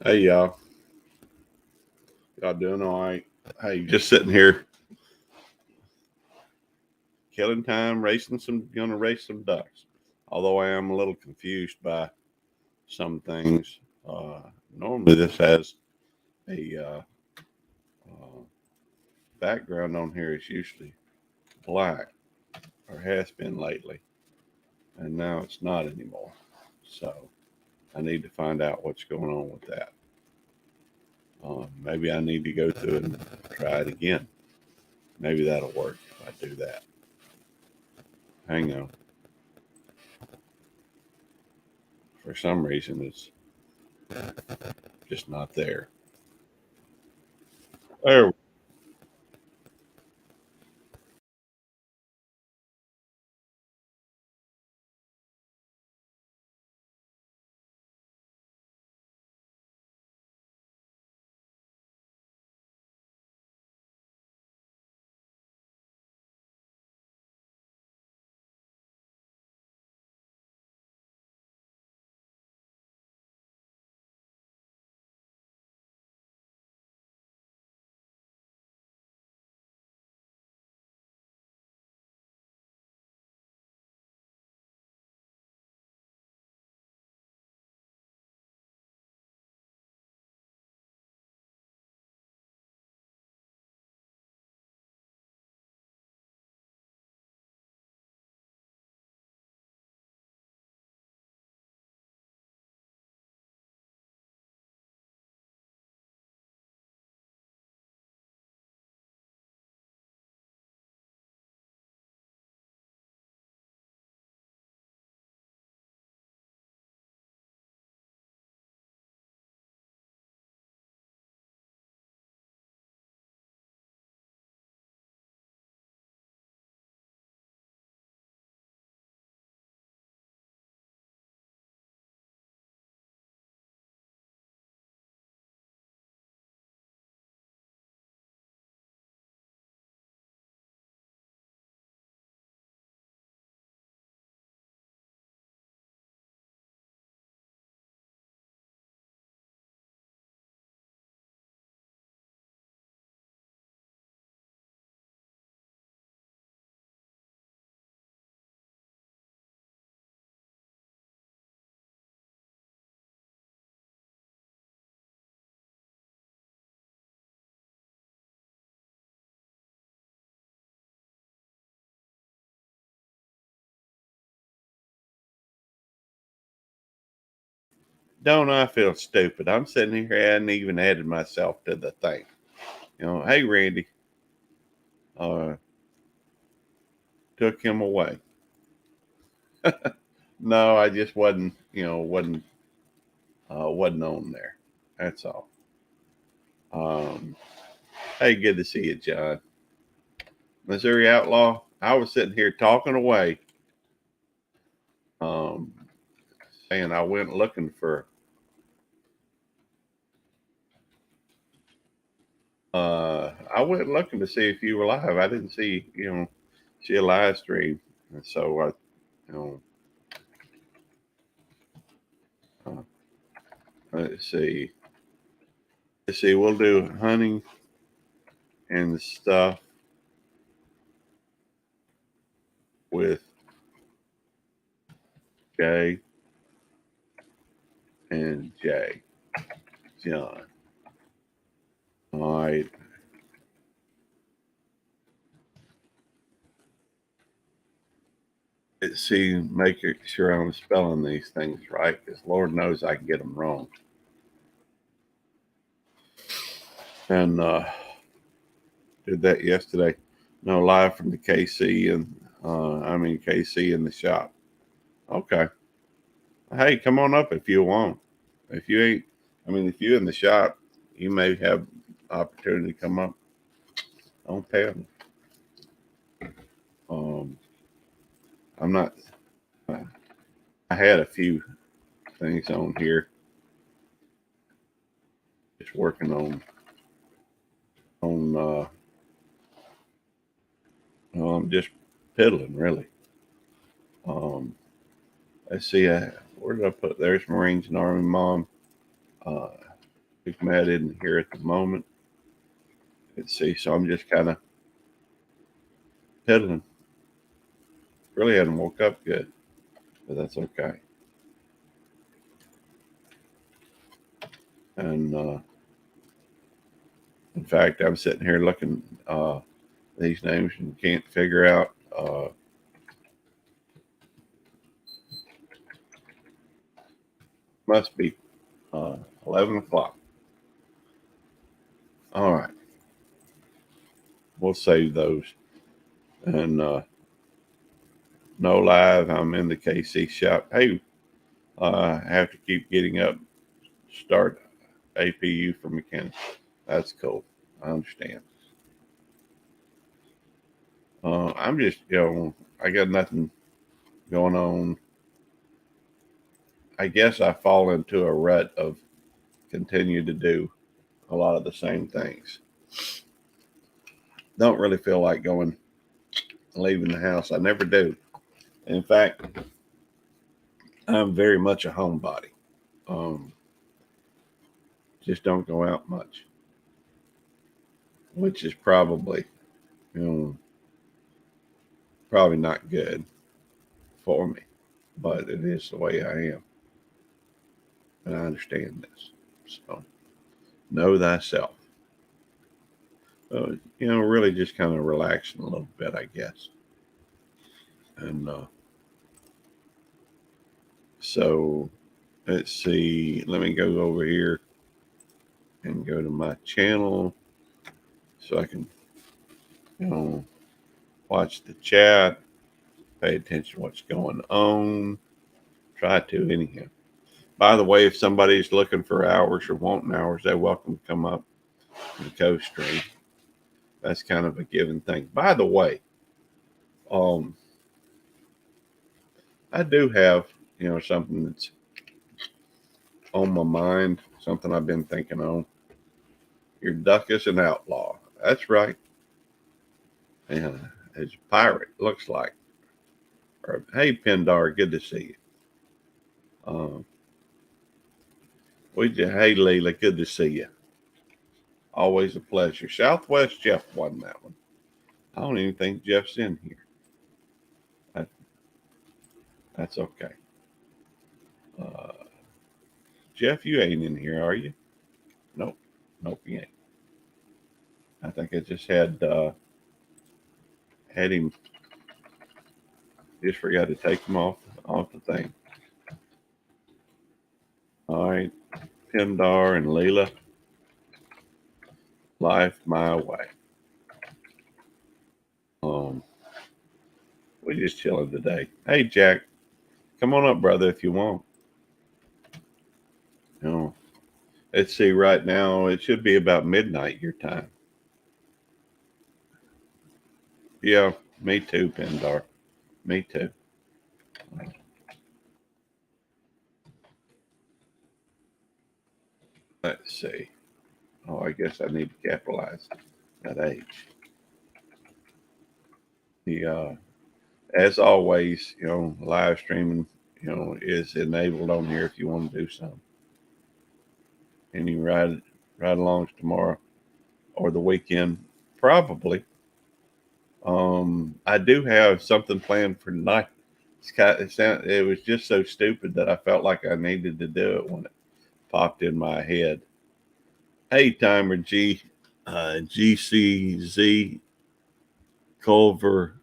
Hey y'all doing all right? Hey, just sitting here killing time, gonna race some ducks. Although I am a little confused by some things. Uh, Normally this has a uh, background on here is usually black or has been lately, and now it's not anymore. So I need to find out what's going on with that. Maybe I need to go through and try it again. Maybe that'll work if I do that. Hang on. For some reason, it's just not there. There. Don't I feel stupid? I'm sitting here, I hadn't even added myself to the thing. Hey, Randy, uh, took him away. No, I just wasn't on there. That's all. Um, hey, good to see you, John. Missouri Outlaw. I was sitting here talking away, um, saying I went looking for. I went looking to see if you were live. I didn't see a live stream, and so you know, uh, let's see. Let's see. We'll do hunting and stuff with Jay and Jay. John. All right. Let's see. Make sure I'm spelling these things right, because Lord knows I can get them wrong. And did that yesterday. No, live from the KC and KC in the shop. Okay. Hey, come on up if you want. If you ain't, if you're in the shop, you may have opportunity to come up. Don't tell me. Um, I'm not. I had a few things on here, just working on. I'm just piddling really. Um, let's see. Where did I put? There's Marines and Army Mom. Uh, Big Matt isn't here at the moment. Let's see. So I'm just kind of piddling. Really hadn't woke up good, but that's okay. And in fact, I'm sitting here looking these names and can't figure out. Must be 11 o'clock. All right. We'll save those. And no live. I'm in the KC shop. Hey, I have to keep getting up. Start APU for mechanics. That's cool. I understand. I'm just, I got nothing going on. I guess I fall into a rut of continue to do a lot of the same things. Don't really feel like going, leaving the house. I never do. In fact, I'm very much a homebody. Um, just don't go out much, which is probably, you know, probably not good for me, but it is the way I am. And I understand this. So know thyself. Really just kind of relaxing a little bit, I guess. And so let's see. Let me go over here and go to my channel so I can, watch the chat, pay attention to what's going on. Try to, anyhow. By the way, if somebody's looking for hours or wanting hours, they're welcome to come up and co-stream. That's kind of a given thing. By the way, I do have, something that's on my mind, something I've been thinking on. Your duck is an outlaw. That's right. And it's a pirate, looks like. Or, hey, Pendar, good to see you. Hey, Leila, good to see you. Always a pleasure. Southwest Jeff won that one. I don't even think Jeff's in here. That's okay. Jeff, you ain't in here, are you? Nope. Nope, you ain't. I think I just had him. Just forgot to take him off the thing. All right, Pindar and Leela. Life my way. We're just chilling today. Hey, Jack, come on up, brother, if you want. Let's see. Right now, it should be about midnight your time. Yeah, me too, Pindar. Me too. Let's see. Oh, I guess I need to capitalize that age. As always, live streaming, is enabled on here if you want to do something. Any ride alongs tomorrow or the weekend, probably. I do have something planned for tonight. It was just so stupid that I felt like I needed to do it when it popped in my head. Hey, Timer G, GCZ, Culver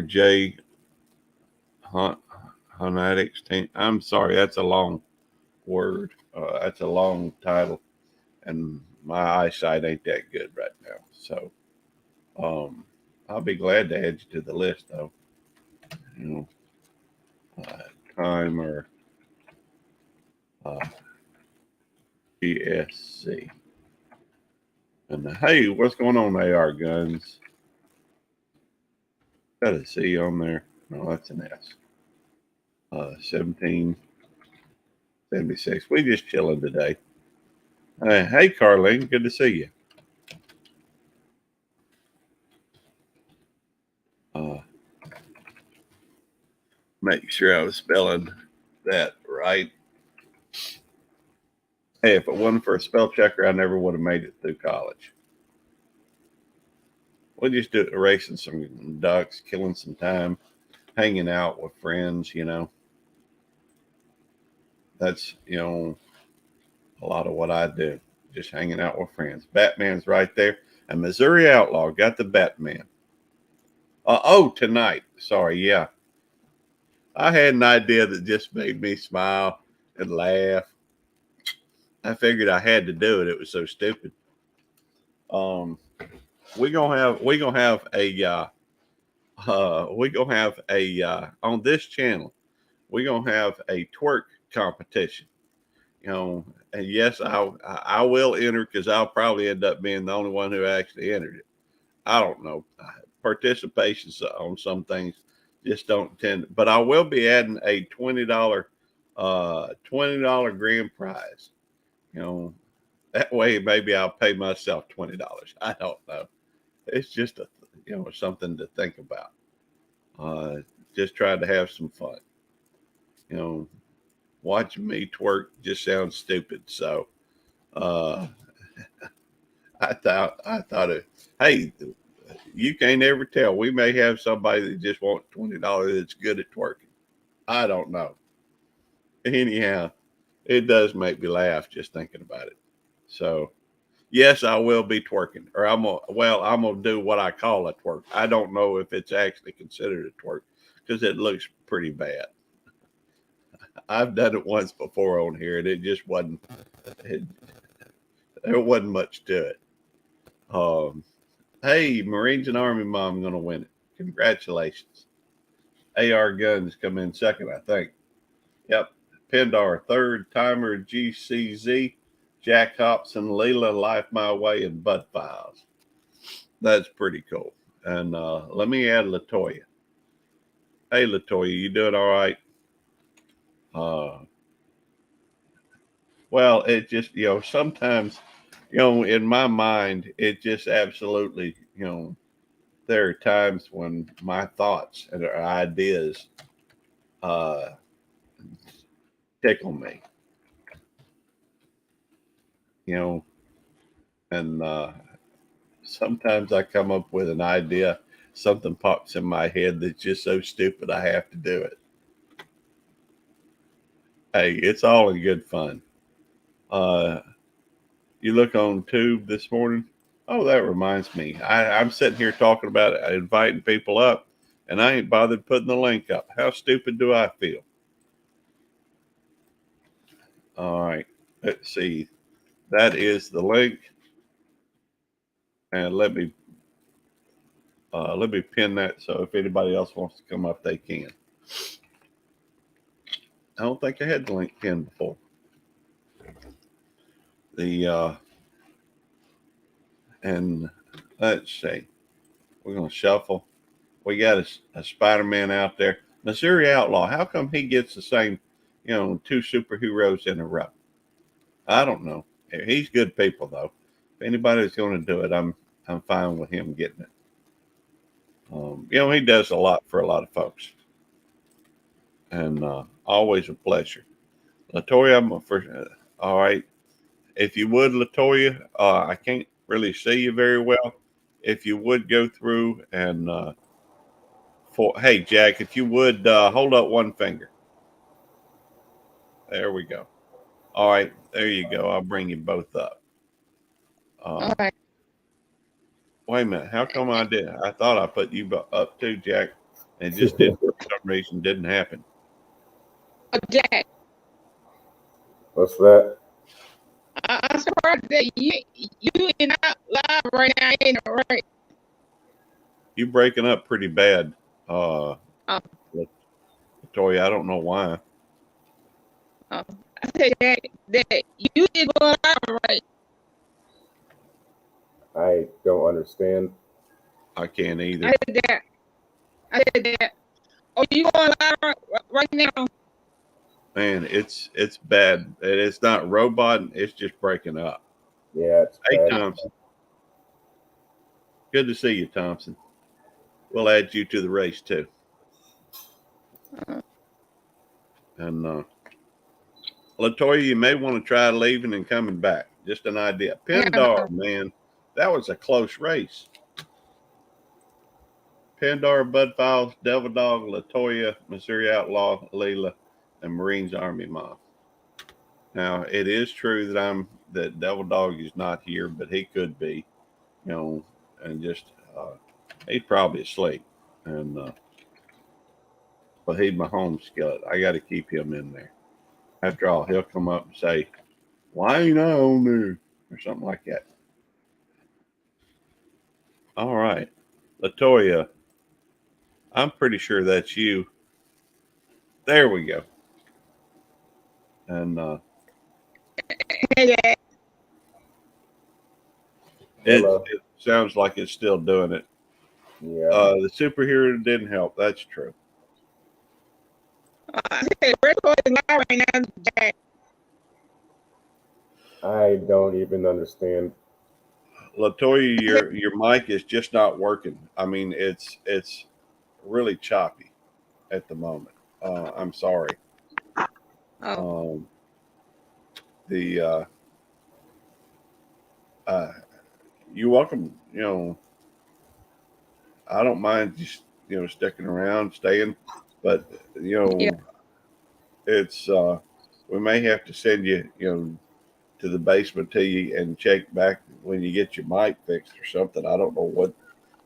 J, Hunatics team. I'm sorry, that's a long word. That's a long title, and my eyesight ain't that good right now. So, I'll be glad to add you to the list, though. Timer GSC. And hey, what's going on, AR Guns? Got a C on there. No, that's an S. 1776. We just chilling today. Hey, Carlene, good to see you. Make sure I was spelling that right. Hey, if it wasn't for a spell checker, I never would have made it through college. We just do racing some ducks, killing some time, hanging out with friends. That's a lot of what I do. Just hanging out with friends. Batman's right there, and Missouri Outlaw got the Batman. Oh, tonight. Sorry, yeah. I had an idea that just made me smile and laugh. I figured I had to do it. It was so stupid. Um, we gonna have a on this channel. We gonna have a twerk competition. And yes, I will enter because I'll probably end up being the only one who actually entered it. I don't know. Participation on some things just don't tend, but I will be adding a $20 grand prize. You know, that way maybe I'll pay myself $20. I don't know. It's just something to think about. Uh, just trying to have some fun. You know, watching me twerk just sounds stupid. So uh, I thought it. Hey, you can't ever tell. We may have somebody that just wants $20 that's good at twerking. I don't know. Anyhow, it does make me laugh just thinking about it. So yes, I will be twerking, or I'm gonna do what I call a twerk. I don't know if it's actually considered a twerk because it looks pretty bad. I've done it once before on here, and it just wasn't. It, there wasn't much to it. Um, hey, Marines and Army Mom gonna win it. Congratulations. AR Guns come in second, I think. Yep. Pendar third. Timer GCZ. Jack Hobson, Leela, Life My Way, and Bud Files. That's pretty cool. And let me add Latoya. Hey, Latoya, you doing all right? Uh, well, it just, sometimes, in my mind, it just absolutely, there are times when my thoughts and ideas uh, tickle me, you know, and sometimes I come up with an idea, something pops in my head that's just so stupid I have to do it. Hey, it's all in good fun. Uh, you look on Tube this morning. Oh, that reminds me. I'm sitting here talking about inviting people up, and I ain't bothered putting the link up. How stupid do I feel? All right, let's see. That is the link, and let me pin that so if anybody else wants to come up, they can. I don't think I had the link pinned before. The and let's see. We're gonna shuffle. We got a Spider-Man out there. Missouri Outlaw. How come he gets the same, two superheroes in a row? I don't know. He's good people though. If anybody's going to do it, I'm fine with him getting it. He does a lot for a lot of folks, and always a pleasure. Latoya, I'm a first. All right, if you would, Latoya, I can't really see you very well. If you would go through and hey Jack, if you would hold up one finger. There we go. All right, there you go. I'll bring you both up. All Um, right. wait a minute. How come I did? I thought I put you up too, Jack, and it just didn't. For some reason, didn't happen. Jack, What's that? I'm surprised that you are not live right now, ain't it, right? You breaking up pretty bad, uh, Oh, Latoya. I don't know why. oh. I said that you is going live, right? I don't understand. I can't I either. said that. I said that. Oh, you going live right now? Man, it's bad. And it's not robot. It's just breaking up. Yeah, it's Hey, bad. Thompson. Good to see you, Thompson. We'll add you to the race too. Uh, And Latoya, you may want to try leaving and coming back. Just an idea. Pendar, man, that was a close race. Pendar, Bud Files, Devil Dog, Latoya, Missouri Outlaw, Leela, and Marines Army Mom. Now, it is true that Devil Dog is not here, but he could be, and just he's probably asleep. And but he's my home skillet. I got to keep him in there. After all, he'll come up and say, "Why ain't I on there?" or something like that. All right, Latoya, I'm pretty sure that's you. There we go. And Hey, it sounds like it's still doing it. Yeah. The superhero didn't help. That's true. I said, Rico is live right now, Jack. I don't even understand. Latoya, your mic is just not working. I mean, it's really choppy at the moment. I'm sorry. Oh, The you're welcome. I don't mind just sticking around, staying, but yeah. it's we may have to send you to the basement to you and check back when you get your mic fixed or something. I don't know what.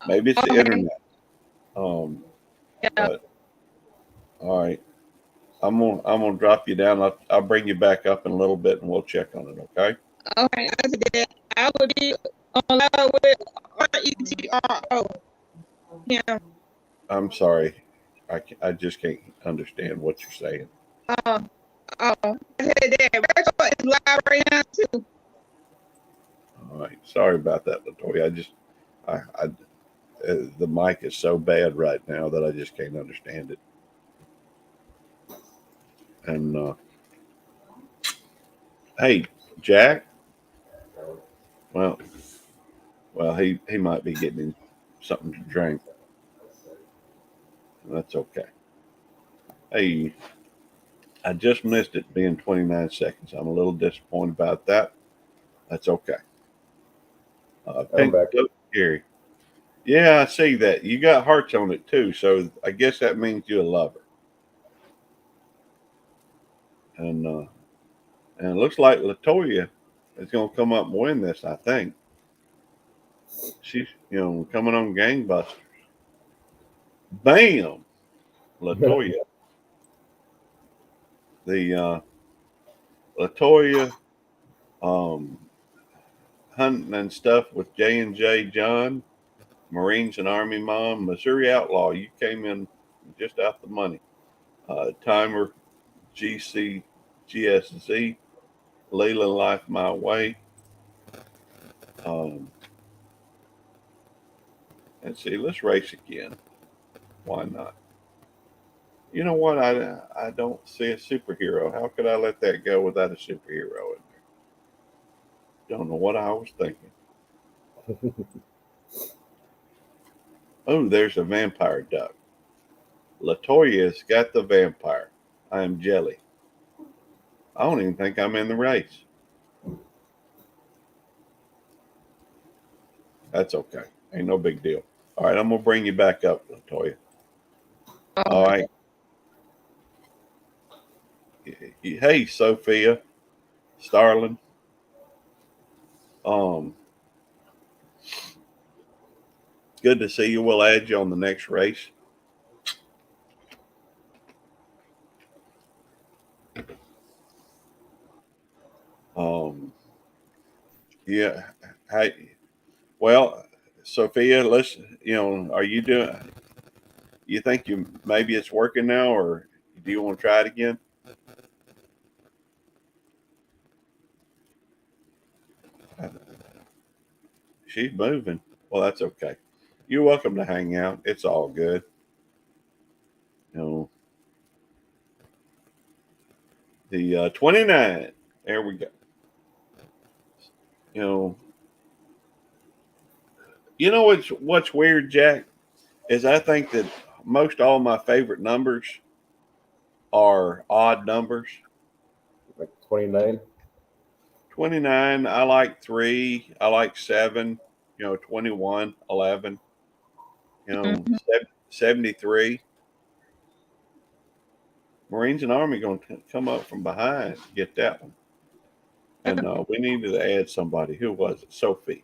Maybe it's the Okay. internet. Yeah. But all right, I'm gonna drop you down. I'll bring you back up in a little bit and we'll check on it. Okay. Okay, I said, I will be on live with RETRO. Yeah. I'm sorry. I just can't understand what you're saying. I said that Rico is live right now, too. All right. Sorry about that, Latoya. I the mic is so bad right now that I just can't understand it. And hey, Jack. Well, he might be getting something to drink. That's okay. Hey, I just missed it being 29 seconds. I'm a little disappointed about that. That's okay. I'm Pink back. Gary. Yeah, I see that. You got hearts on it too, so I guess that means you're a lover. And it looks like Latoya is going to come up and win this. I think she's coming on gangbusters. Bam, Latoya. The Latoya hunting and stuff with J&J John, Marines and Army Mom, Missouri Outlaw. You came in just out the money. Timer, GCGSZ, Leland Life My Way. And see, let's race again. Why not? You know what? I don't see a superhero. How could I let that go without a superhero in there? Don't know what I was thinking. Oh, there's a vampire duck. Latoya's got the vampire. I am jelly. I don't even think I'm in the race. That's okay. Ain't no big deal. All right, I'm gonna bring you back up, Latoya. All right. Hey, Sophia, Starling. Good to see you. We'll add you on the next race. Yeah. Hey, well, Sophia, let's, are you doing, you think maybe it's working now, or do you want to try it again? She's moving. Well, that's okay. You're welcome to hang out. It's all good. The 29. There we go. What's weird, Jack, is I think that most all my favorite numbers are odd numbers. Like 29. 29, I like 3. I like 7. 21, 11. Mhm. 73. Marines and Army going to come up from behind to get that one. And we needed to add somebody. Who was it? Sophia.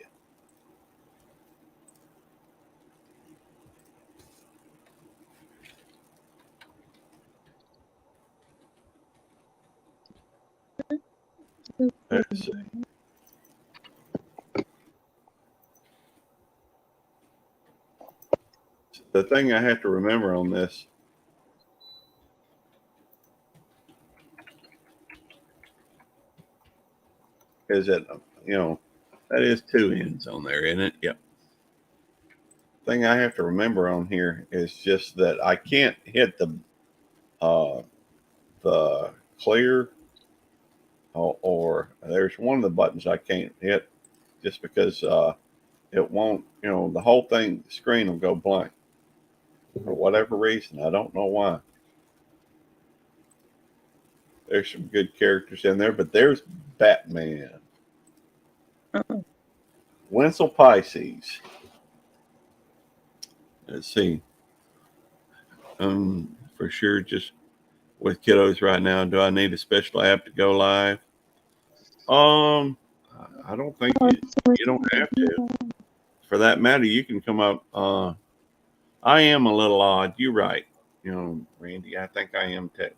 Let's see. The thing I have to remember on this is that, that is 2 ends on there, isn't it? Yep. Thing I have to remember on here is just that I can't hit the clear, or there's one of the buttons I can't hit just because it won't, the whole thing, the screen will go blank for whatever reason. I don't know why. There's some good characters in there, but there's Batman. Oh. Winsel Pisces. Let's see. For sure, just with kiddos right now, do I need a special app to go live? I don't think you don't have to. For that matter, you can come up. I am a little odd. You're right. Randy, I think I am too.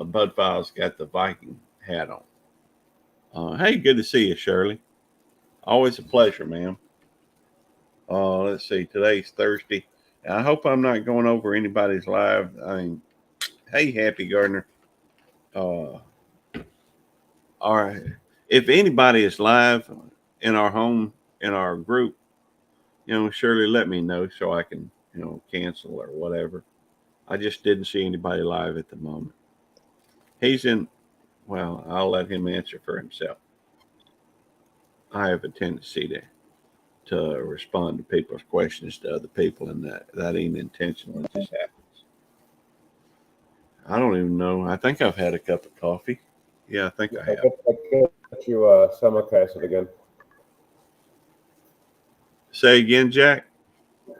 Bud Files got the Viking hat on. Hey, good to see you, Shirley. Always a pleasure, ma'am. Let's see. Today's Thursday. I hope I'm not going over anybody's live. Hey, Happy Gardner. All right. If anybody is live in our home, in our group, surely let me know so I can, cancel or whatever. I just didn't see anybody live at the moment. He's in, well, I'll let him answer for himself. I have a tendency to respond to people's questions to other people, and that ain't intentional. It just happens. I don't even know. I think I've had a cup of coffee. Yeah, I think I have. I got you simulcasted again. Say again, Jack.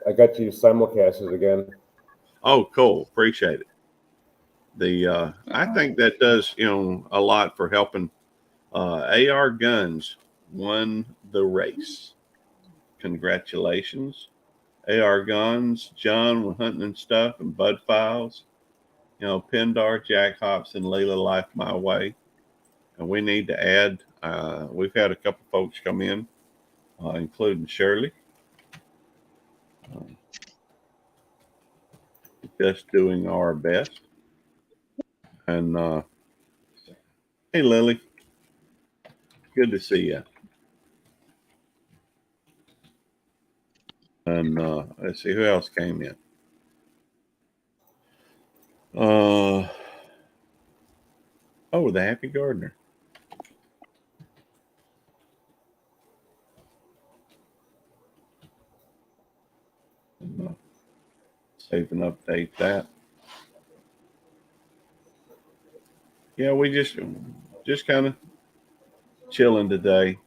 I got you simulcasted again. Oh, cool. Appreciate it. I think that does, a lot for helping. AR Guns won the race. Congratulations. AR Guns, John Hunting and Stuff, and Bud Files. Pindar, Jack Hops, and Leila Life My Way. And we need to add, we've had a couple folks come in, including Shirley. Just doing our best. And hey, Lily, good to see you. And let's see who else came in. Oh, the Happy Gardener. Save and update that. Yeah, we just kind of chilling today.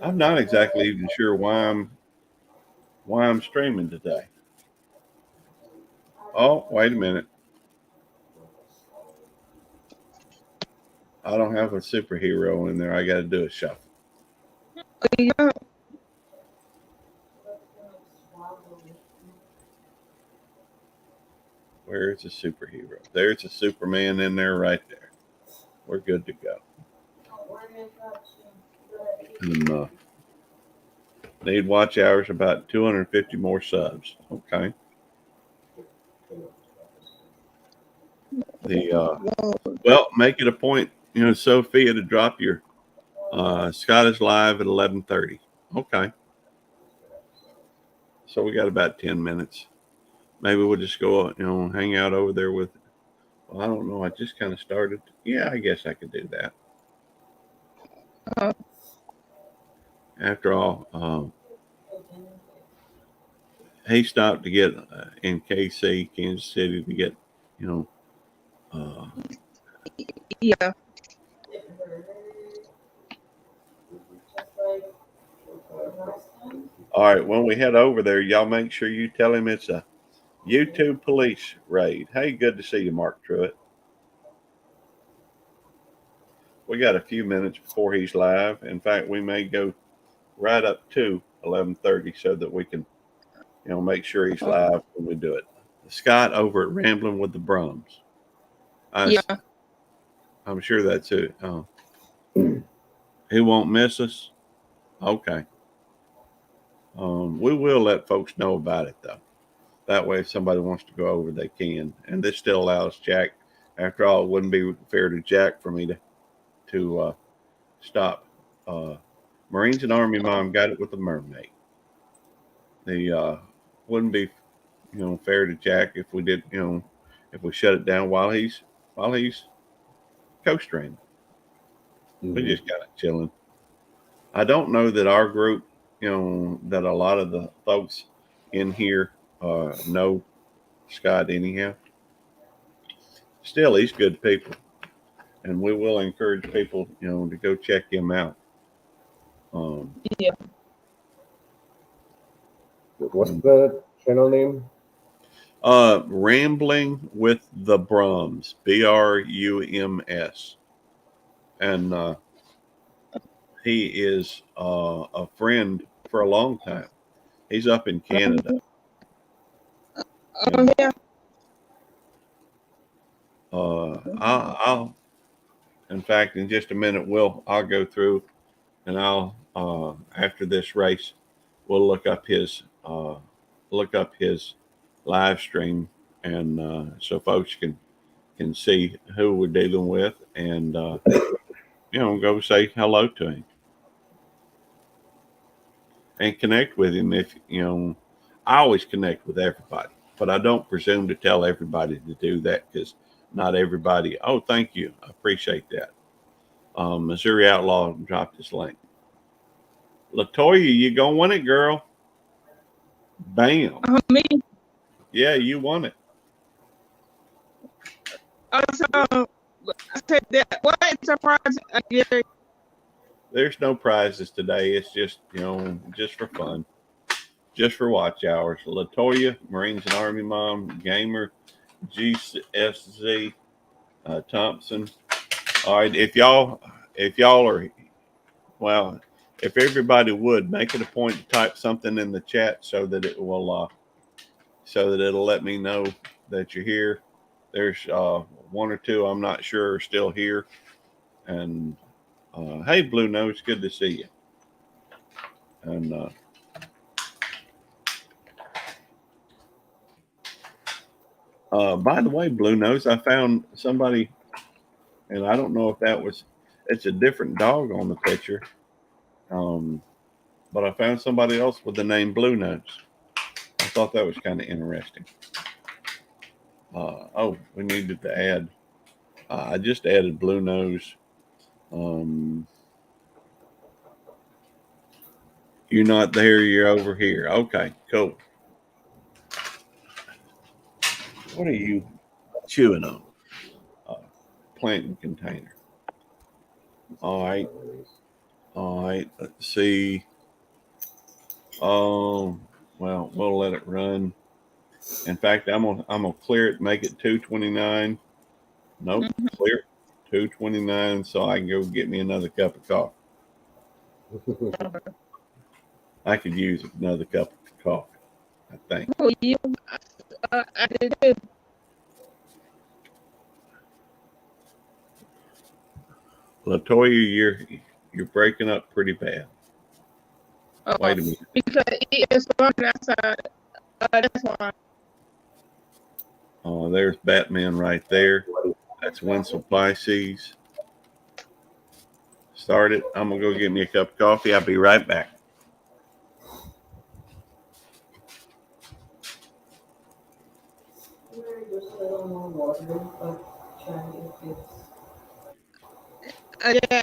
I'm not exactly even sure why I'm streaming today. Oh, wait a minute. I don't have a superhero in there. I got to do a shuffle. Yeah. Where's the superhero? There's a Superman in there right there. We're good to go. And need watch hours about 250 more subs. Okay. Well, make it a point, Sophia, to drop your Scott is live at 11:30. Okay. So we got about 10 minutes. Maybe we'll just go, hang out over there with. Well, I don't know. I just kind of started. Yeah, I guess I could do that. After all, he stopped to get in KC, Kansas City, to get, Yeah. All right, when we head over there, y'all make sure you tell him it's a YouTube police raid. Hey, good to see you, Mark Truitt. We got a few minutes before he's live. In fact, we may go right up to 11:30 so that we can, make sure he's live when we do it. Scott over at Rambling with the Brums. Yeah. I'm sure that's it. He won't miss us. Okay. We will let folks know about it though. That way, if somebody wants to go over, they can. And this still allows Jack. After all, it wouldn't be fair to Jack for me to stop. Marines and Army Mom got it with the mermaid. The wouldn't be fair to Jack if we did if we shut it down while he's co-streaming. We just got it chilling. I don't know that our group, that a lot of the folks in here know Scott anyhow. Still, he's good people, and we will encourage people, to go check him out. Yeah. What's the channel name? Rambling with the Brums, Brums, and he is a friend for a long time. He's up in Canada. Yeah. I'll in fact, in just a minute, I'll go through and I'll after this race, we'll look up his live stream, and so folks can see who we're dealing with, and go say hello to him and connect with him. If I always connect with everybody, but I don't presume to tell everybody to do that because not everybody. Oh, thank you, I appreciate that. Missouri Outlaw dropped his link. Latoya, you gonna win it, girl. Bam. Me. Yeah, you won it. Also, I said that. What is the prize again? There's no prizes today. It's just, just for fun, just for watch hours. Latoya, Marines and Army Mom, Gamer, GSZ, Thompson. All right, if y'all are, well, if everybody would make it a point to type something in the chat so that it will, so that it'll let me know that you're here. There's one or two I'm not sure are still here, and hey, Blue Nose, good to see you. And by the way, Blue Nose, I found somebody, and I don't know if it's a different dog on the picture, but I found somebody else with the name Blue Nose. I thought that was kind of interesting. Oh, we needed to add. I just added Blue Nose. You're not there. You're over here. Okay, cool. What are you chewing on? Planting container. All right. All right. Let's see. Well, we'll let it run. In fact, I'm gonna clear it, make it 229. Nope, clear it 229, so I can go get me another cup of coffee. I could use another cup of coffee, I think. Oh, you. I did too. Latoya, you're breaking up pretty bad. Wait a minute. Because it is storming outside. That's why. Oh, there's Batman right there. That's Winslow Pisces. Start it. I'm gonna go get me a cup of coffee. I'll be right back. Yeah.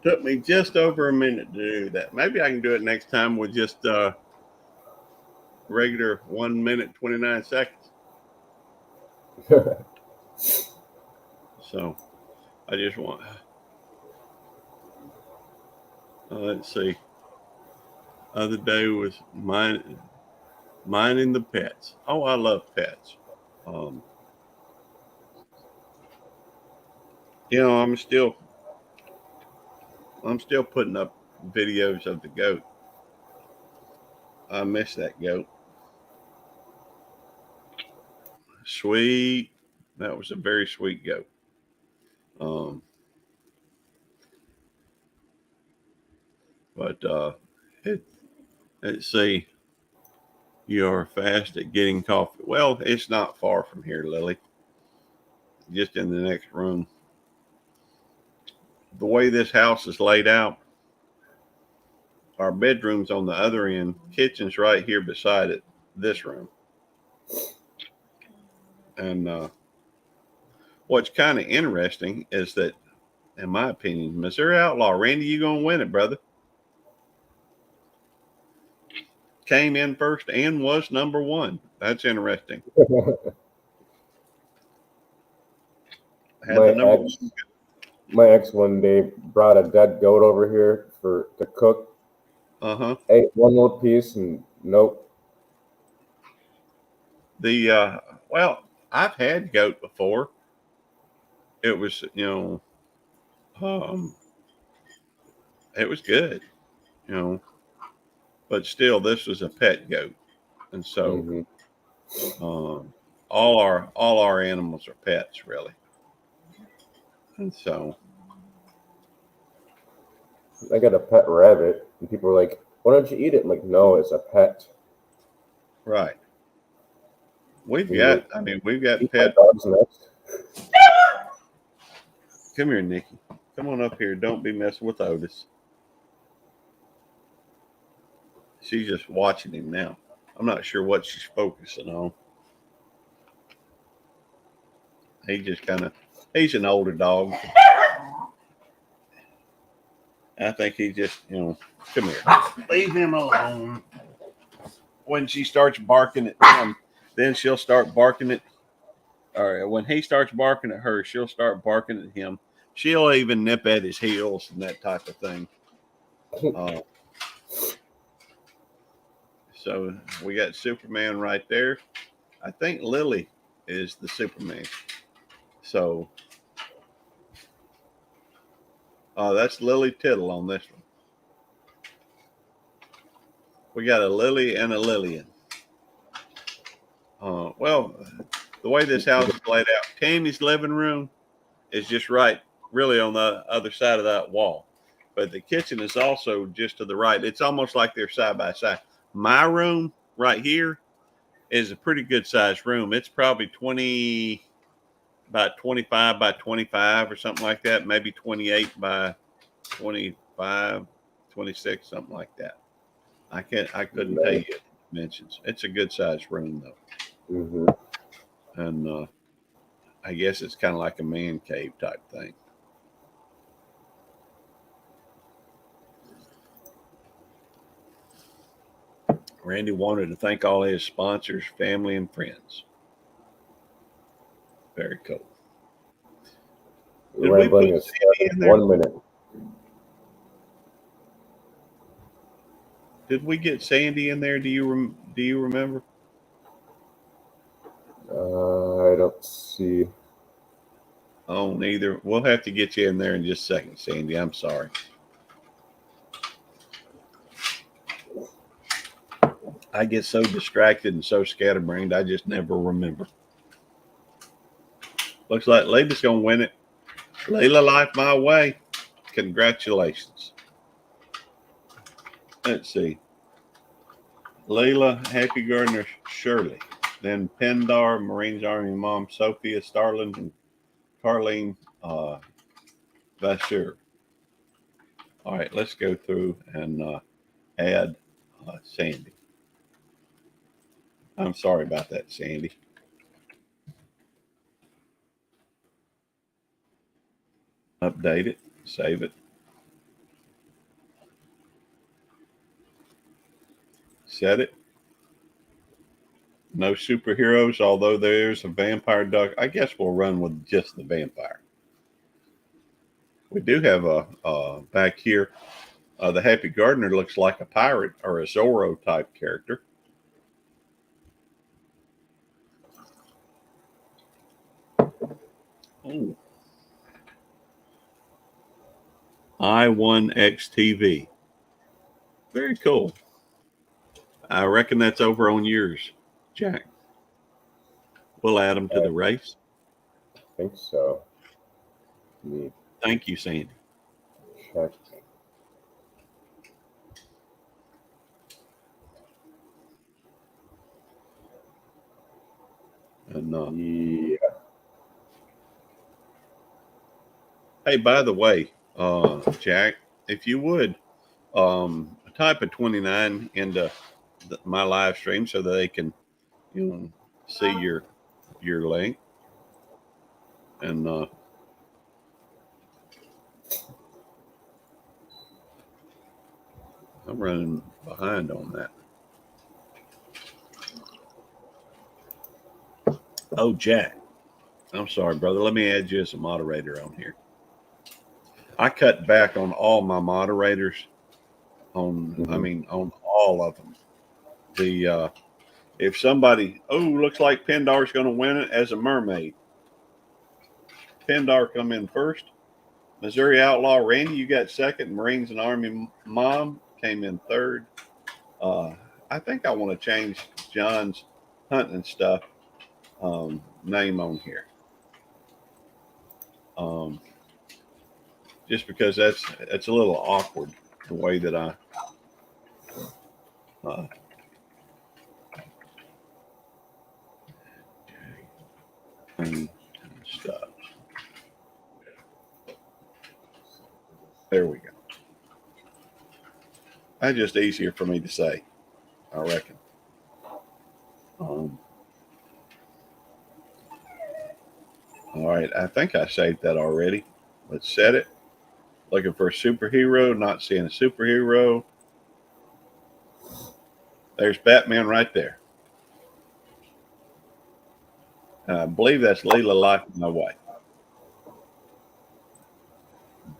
Took me just over a minute to do that. Maybe I can do it next time with just regular 1 minute 29 seconds. So I just want. Let's see. Other day was minding the pets. Oh, I love pets. You know, I'm still putting up videos of the goat. I miss that goat. Sweet. That was a very sweet goat. But let's see. You're fast at getting coffee. Well, it's not far from here, Lily. Just in the next room. The way this house is laid out, our bedroom's on the other end, kitchen's right here beside it, this room. And what's kind of interesting is that, in my opinion, Missouri Outlaw, Randy, you gonna win it, brother. Came in first and was number one. That's interesting. My ex one day brought a dead goat over here to cook. Ate one little piece and nope. Well, I've had goat before. It was, it was good, but still, this was a pet goat, and so all our animals are pets, really. And so I got a pet rabbit, and people are like, "Why don't you eat it?" I'm like, no, it's a pet. Right. We've got pet dogs next. Come here, Nikki. Come on up here. Don't be messing with Otis. She's just watching him now. I'm not sure what she's focusing on. He's an older dog. I think he just, come here. Leave him alone. When she starts barking at him, then she'll start barking at, or when he starts barking at her, she'll start barking at him. She'll even nip at his heels and that type of thing. So we got Superman right there. I think Lily is the Superman. So that's Lily Tittle on this one. We got a Lily and a Lillian. Well, the way this house is laid out, Tammy's living room is just right, really on the other side of that wall. But the kitchen is also just to the right. It's almost like they're side by side. My room right here is a pretty good sized room. It's probably about 25 by 25 or something like that. Maybe 28 by 25, 26, something like that. I couldn't tell you dimensions. It's a good sized room though. And I guess it's kind of like a man cave type thing. Randy wanted to thank all his sponsors, family, and friends. Very cool. Did we put Sandy in there? 1 minute. Did we get Sandy in there? Do you remember? I don't see. Oh, neither. We'll have to get you in there in just a second, Sandy. I'm sorry. I get so distracted and so scatterbrained, I just never remember. Looks like Layla's going to win it. Layla, Life My Way. Congratulations. Let's see. Layla, Happy Gardner, Shirley. Then Pendar, Marines Army Mom, Sophia Starland, and Carlene Vasseur. All right, let's go through and add Sandy. I'm sorry about that, Sandy. Update it, save it. Set it. No superheroes, although there's a vampire duck. I guess we'll run with just the vampire. We do have a back here. The Happy Gardener looks like a pirate or a Zorro type character. Oh. I1XTV. Very cool. I reckon that's over on yours, Jack. We'll add them to the race. I think so. Thank you, Sandy. Check. And yeah. Hey, by the way, Jack, if you would type a 29 into my live stream so that they can, see your link. And I'm running behind on that. Oh, Jack, I'm sorry, brother. Let me add you as a moderator on here. I cut back on all my moderators on all of them. The if somebody, looks like Pendar's going to win it as a mermaid. Pendar come in first. Missouri Outlaw Randy, you got second. Marines and Army Mom came in third. I think I want to change John's hunting stuff name on here. Just because that's a little awkward the way that I and stuff. There we go. That's just easier for me to say, I reckon. All right, I think I saved that already. Let's set it. Looking for a superhero, not seeing a superhero. There's Batman right there. I believe that's Layla Life My Way.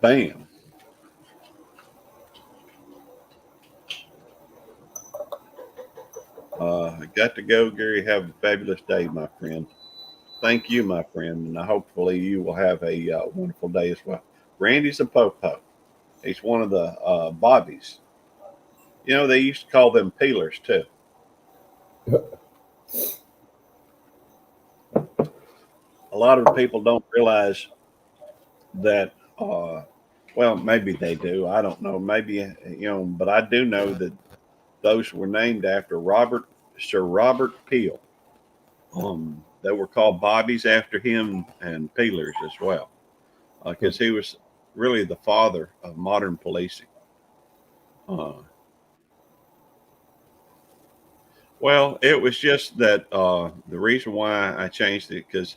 Bam. I got to go, Gary. Have a fabulous day, my friend. Thank you, my friend, and hopefully you will have a wonderful day as well. Randy's a Popo. He's one of the Bobbies. They used to call them peelers too. A lot of people don't realize that, well, maybe they do. I don't know. Maybe, but I do know that those were named after Sir Robert Peel. They were called Bobbies after him and peelers as well, because he was really the father of modern policing. Well, it was just that the reason why I changed it, because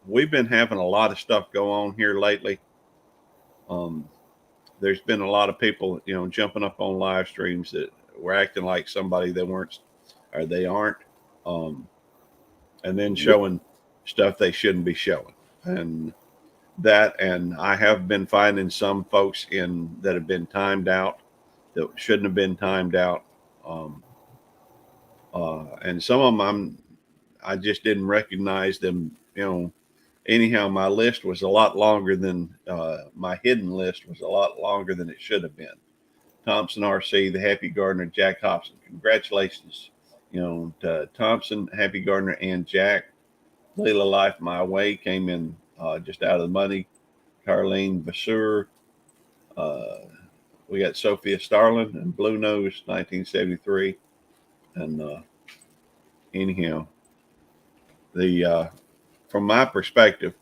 we've been having a lot of stuff go on here lately. There's been a lot of people, jumping up on live streams that were acting like somebody they weren't or they aren't, and then showing stuff they shouldn't be showing. And I have been finding some folks that have been timed out that shouldn't have been timed out. And some of them I just didn't recognize them. Anyhow, my list was a lot longer than my hidden list was a lot longer than it should have been. Thompson RC, the Happy Gardener, Jack Hobson. Congratulations, to Thompson, Happy Gardener, and Jack. Layla Life My Way came in just out of the money. Carlene Vasseur, we got Sophia Starling and Blue Nose 1973. And anyhow, the from my perspective,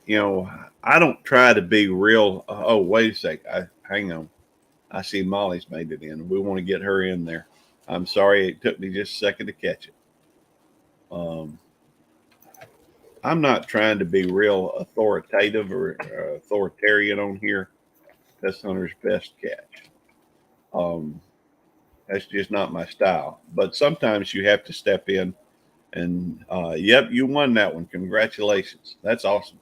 I don't try to be real. Oh, wait a sec. Hang on. I see Molly's made it in. We want to get her in there. I'm sorry it took me just a second to catch it. I'm not trying to be real authoritative or authoritarian on here. That's Hunter's best catch. That's just not my style. But sometimes you have to step in and, yep, you won that one. Congratulations. That's awesome.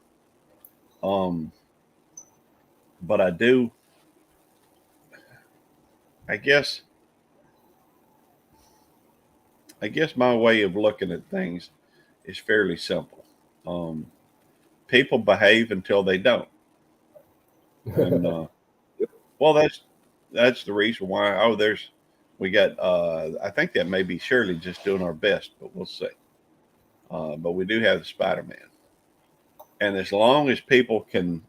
But I guess my way of looking at things is fairly simple. People behave until they don't. And, well, that's the reason why. Oh, we got, I think that may be Shirley just doing our best, but we'll see. But we do have the Spider-Man. And as long as people can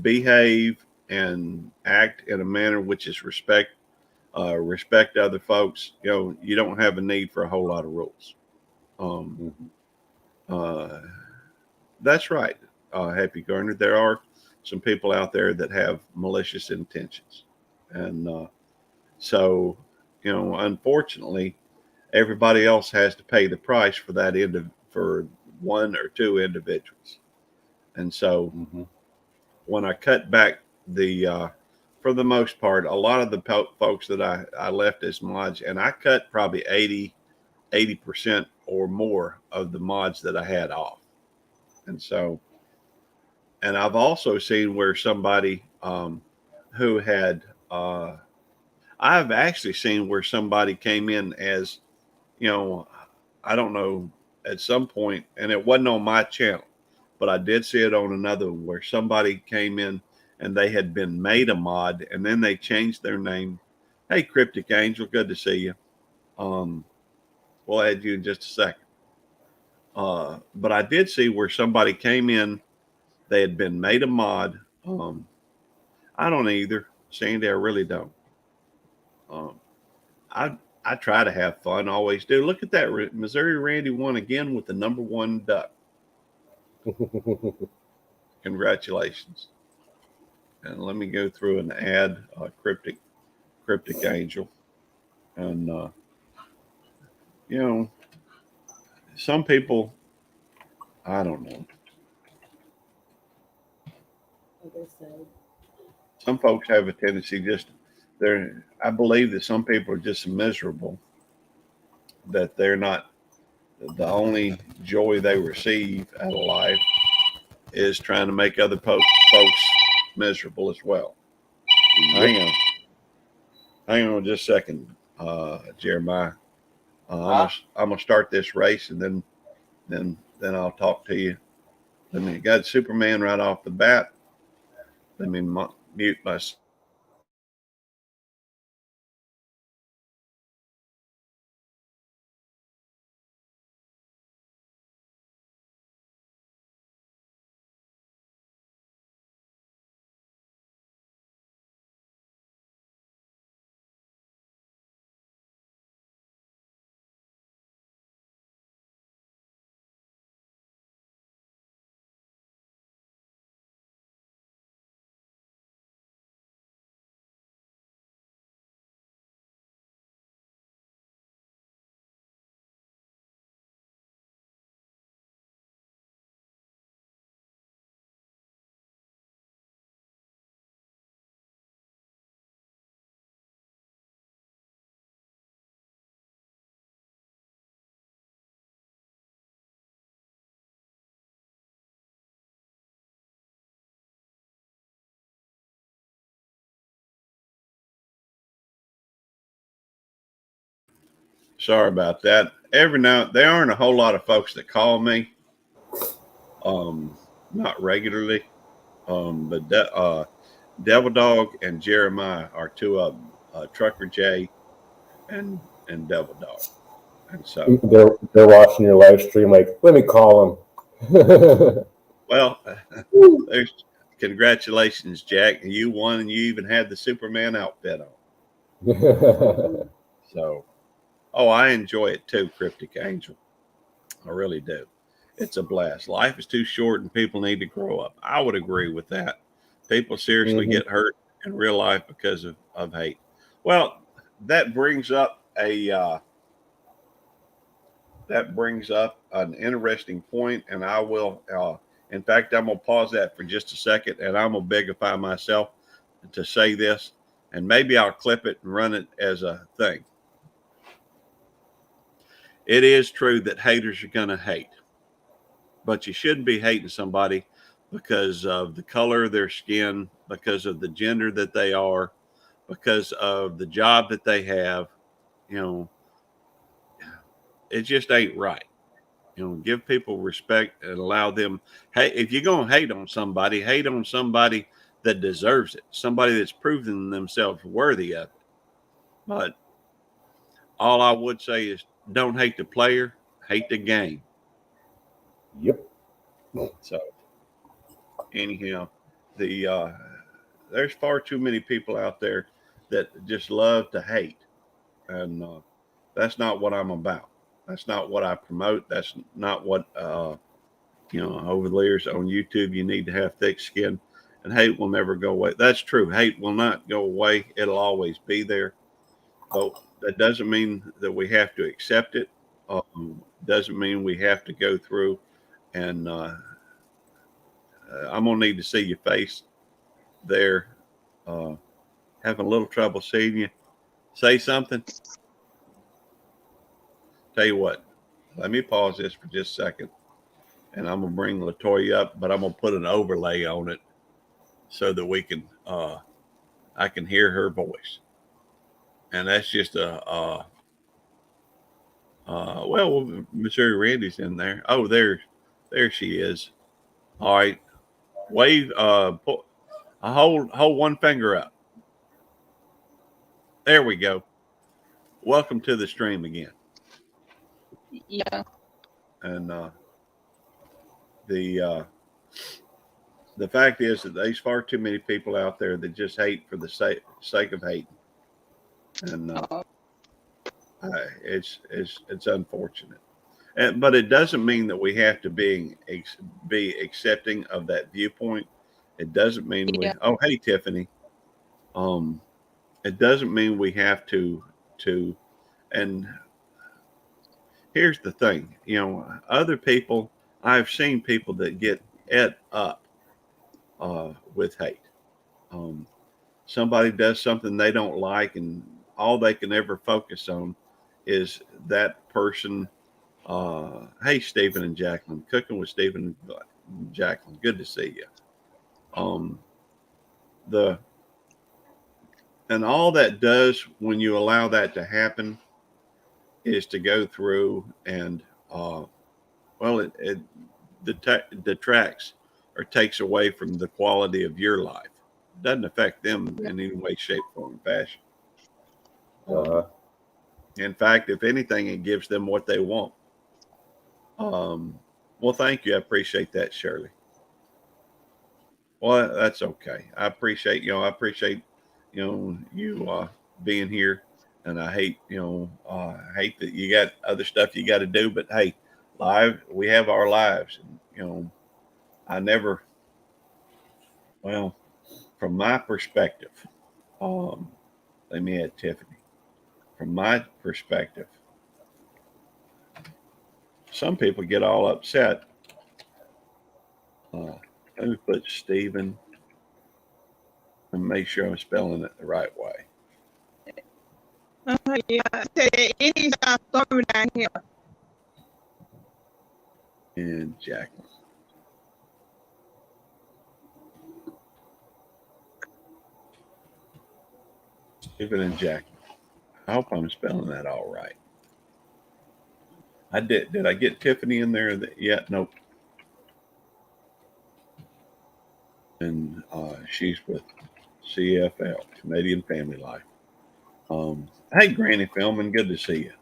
behave and act in a manner which is respect other folks, you don't have a need for a whole lot of rules. That's right, Happy Garner. There are some people out there that have malicious intentions, and so unfortunately, everybody else has to pay the price for that for one or two individuals. And so when I cut back for the most part, a lot of the folks that I left as mods, and I cut probably 80% or more of the mods that I had off. And so, and I've also seen where somebody who had, I've actually seen where somebody came in as, I don't know, at some point, and it wasn't on my channel, but I did see it on another one where somebody came in and they had been made a mod and then they changed their name. Hey, Cryptic Angel, good to see you. We'll add you in just a second. But I did see where somebody came in, they had been made a mod. I don't either, Sandy, I really don't. I try to have fun, always do. Look at that. Missouri Randy won again with the #1 duck. Congratulations. And let me go through and add Cryptic Angel. And, some people, I don't know. Some folks have a tendency I believe that some people are just miserable, that they're not, the only joy they receive out of life is trying to make other folks miserable as well. Hang on just a second, Jeremiah. I'm gonna start this race and then I'll talk to you. Got Superman right off the bat. Let me mute myself. Sorry about that. Every now there aren't a whole lot of folks that call me, not regularly, but Devil Dog and Jeremiah are two of them. Trucker J and Devil Dog, and so they're watching your live stream. Like, let me call them. Well, congratulations, Jack. You won, and you even had the Superman outfit on. So, I enjoy it too, Cryptic Angel. I really do. It's a blast. Life is too short, and people need to grow up. I would agree with that. People seriously get hurt in real life because of hate. Well, that brings up an interesting point, and I will. In fact, I'm gonna pause that for just a second, and I'm gonna bigify myself to say this, and maybe I'll clip it and run it as a thing. It is true that haters are gonna hate, but you shouldn't be hating somebody because of the color of their skin, because of the gender that they are, because of the job that they have. You know, it just ain't right. You know, give people respect and allow them. Hey, if you're gonna hate on somebody that deserves it, somebody that's proven themselves worthy of it. But all I would say is, don't hate the player, hate the game. Yep. So, anyhow, there's far too many people out there that just love to hate, and that's not what I'm about. That's not what I promote. That's not what over the years on YouTube. You need to have thick skin, and hate will never go away. That's true. Hate will not go away. It'll always be there. But that doesn't mean that we have to accept it. Doesn't mean we have to go through and I'm gonna need to see your face there. Having a little trouble seeing you. Say something. Tell you what, let me pause this for just a second, and I'm gonna bring Latoya up, but I'm gonna put an overlay on it so that we can I can hear her voice. And that's just well, Missouri Randy's in there. Oh, there she is. All right, wave. Hold one finger up. There we go. Welcome to the stream again. Yeah. And the fact is that there's far too many people out there that just hate for the sake of hating, and it's unfortunate. But it doesn't mean that we have to be accepting of that viewpoint. It doesn't mean we. Oh, hey, Tiffany. It doesn't mean we have to. And here's the thing, other people. I've seen people that get ed up with hate. Somebody does something they don't like, and all they can ever focus on is that person. Hey, Stephen and Jacqueline, cooking with Stephen and Jacqueline. Good to see you. And all that does when you allow that to happen is to go through and it detracts or takes away from the quality of your life. It doesn't affect them in any way, shape, form, fashion. In fact, if anything, it gives them what they want. Well, thank you. I appreciate that, Shirley. Well, that's okay. I appreciate you being here, and I hate that you got other stuff you got to do, but hey, we have our lives, and from my perspective, let me add Tiffany. From my perspective, some people get all upset. Let me put Stephen and make sure I'm spelling it the right way. Yeah, anytime coming down here. And Jacqueline. Stephen and Jacqueline. I hope I'm spelling that all right. I did. Did I get Tiffany in there yet? Nope. And she's with CFL, Canadian Family Life. Hey, Granny Philman, good to see you.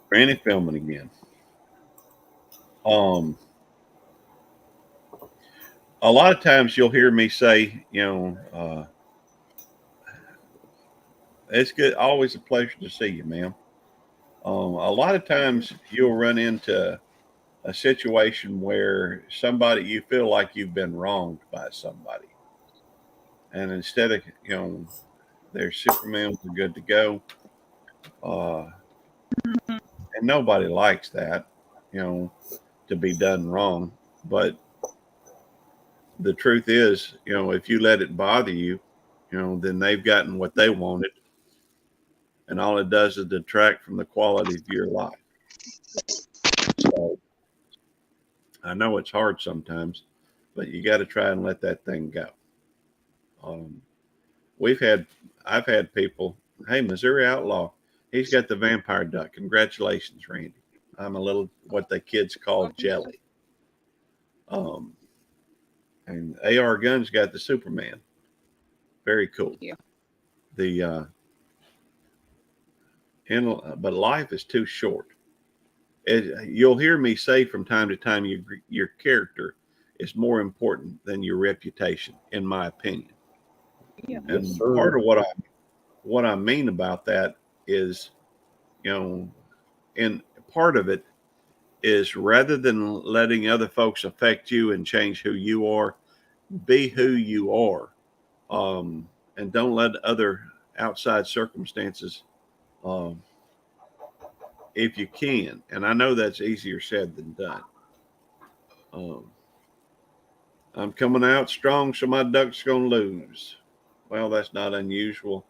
Granny Philman again. Um, a lot of times you'll hear me say, it's good, always a pleasure to see you, ma'am. A lot of times you'll run into a situation where somebody you feel like you've been wronged by somebody, and instead of they're Superman, we're good to go. And nobody likes that, you know, to be done wrong. But the truth is, if you let it bother you, then they've gotten what they wanted, and all it does is detract from the quality of your life. So I know it's hard sometimes, but you got to try and let that thing go. Um, I've had people, hey, Missouri Outlaw, he's got the vampire duck. Congratulations, Randy. I'm a little what the kids call jelly. Um, and AR Guns got the Superman. Very cool. Yeah. The but life is too short. You'll hear me say from time to time, your character is more important than your reputation, in my opinion. Yeah. And Yes, part sir. of what I mean about that is, you know, and part of it is rather than letting other folks affect you and change who you are, be who you are, and don't let other outside circumstances, um, if you can. And I know that's easier said than done. Um, I'm coming out strong, so my duck's gonna lose. Well, that's not unusual.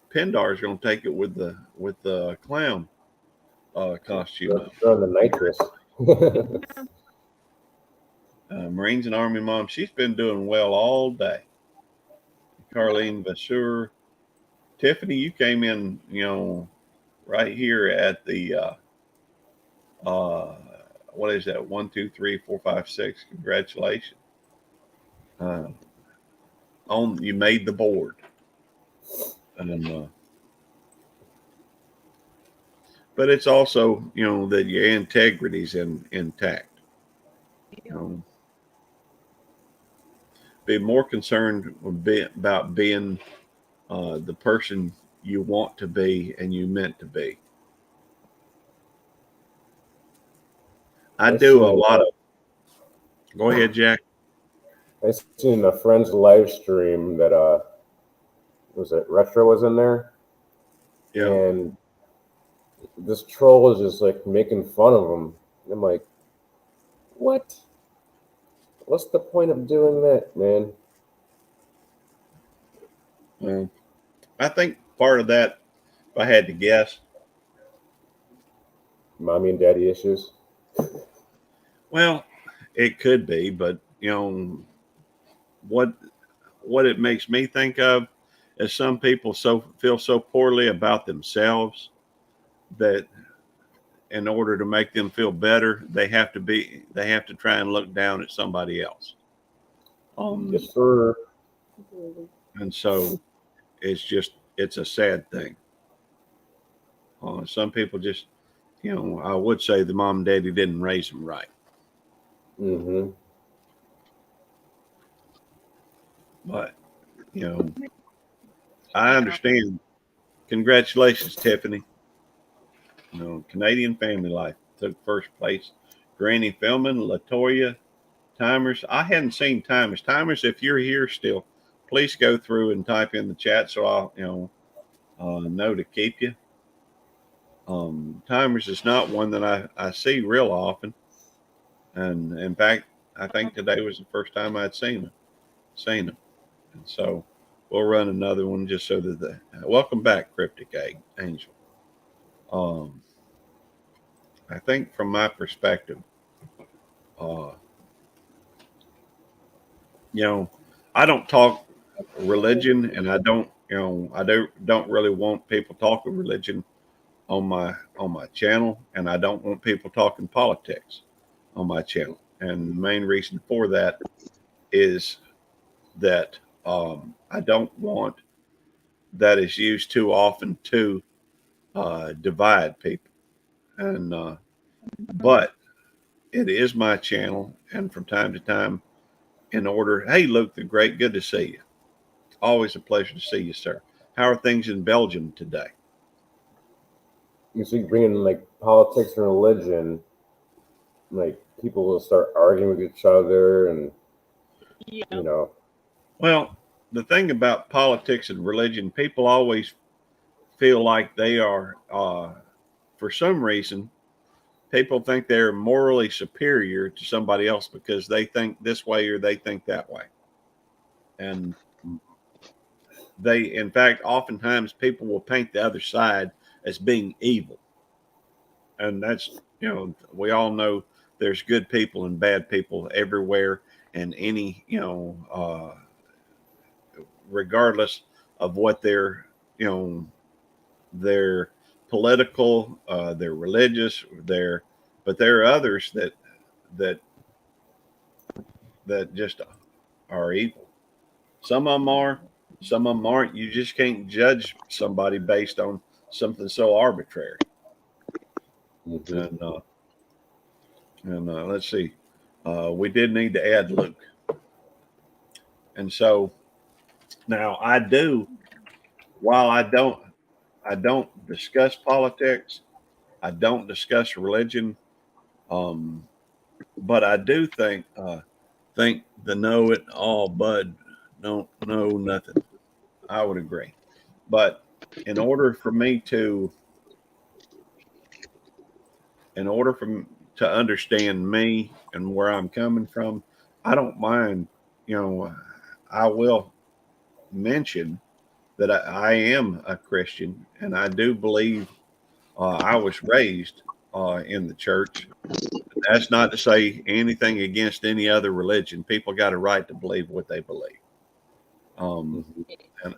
Pindar's gonna take it with the clown costume on. They're on the nitrous. Marines and Army Mom, she's been doing well all day. Carlene Vasseur, Tiffany, you came in, right here at the uh, what is that? 1, 2, 3, 4, 5, 6. Congratulations. Uh, on you made the board, and but it's also that your integrity's intact. You know, be more concerned about being the person you want to be and you meant to be. I do a lot of. Go ahead, Jack. I seen a friend's live stream that was it Retro was in there, Yeah. and this troll was just like making fun of him. I'm like, what? What's the point of doing that, man? Well, I think part of that, if I had to guess, Mommy and daddy issues. well, it could be, but what what it makes me think of is some people feel so poorly about themselves that in order to make them feel better, they have to try and look down at somebody else. Yes, sir. And so it's a sad thing. Some people just, I would say the mom and daddy didn't raise them right. Mm-hmm. But, I understand. Congratulations, Tiffany. Canadian Family Life took first place. Granny Philman, Latoya, Timers. I hadn't seen Timers. Timers, if you're here still, please go through and type in the chat so I'll, know to keep you. Timers is not one that I see real often. And in fact, I think today was the first time I'd seen him. And so we'll run another one just so that welcome back, Cryptic Angel. I think from my perspective, uh, I don't talk religion, and I don't, I don't really want people talking religion on my channel, and I don't want people talking politics on my channel. And the main reason for that is that I don't want that is used too often to divide people. And but it is my channel, and from time to time, in order, hey, Luke the Great, good to see you. Always a pleasure to see you, sir. How are things in Belgium today? You see, bringing like politics and religion, like people will start arguing with each other, and Yeah. you know, Well, the thing about politics and religion, people always feel like they are, for some reason, people think they're morally superior to somebody else because they think this way or they think that way. And they, in fact, oftentimes people will paint the other side as being evil. And that's, we all know there's good people and bad people everywhere, and any, regardless of what their, their political, their religious, but there are others that just are evil. Some of them are, some of them aren't. You just can't judge somebody based on something so arbitrary. mhm. And let's see, we did need to add Luke, and so now I do. While I don't discuss politics, I don't discuss religion, um, but I do think the know it all bud don't know nothing. I would agree, but in order for me to in order for m- to understand me and where I'm coming from, I don't mind. You know, I will mention that I am a Christian, and I do believe I was raised in the church. That's not to say anything against any other religion. People got a right to believe what they believe. Um, Mhm. and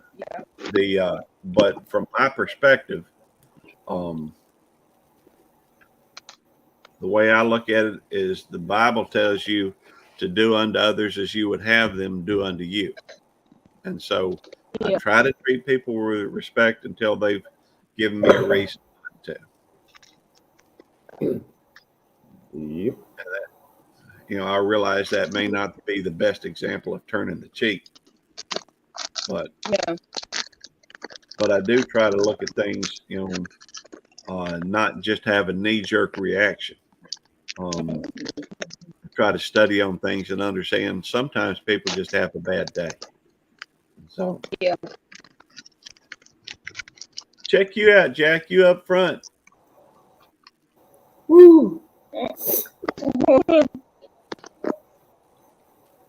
but from my perspective, um, the way I look at it is the Bible tells you to do unto others as you would have them do unto you. And so I Yeah. try to treat people with respect until they've given me a reason to. Yep. I realize that may not be the best example of turning the cheek, but Yeah. I do try to look at things, not just have a knee jerk reaction. Try to study on things and understand sometimes people just have a bad day. So Yeah. check you out, Jack. You up front. Woo!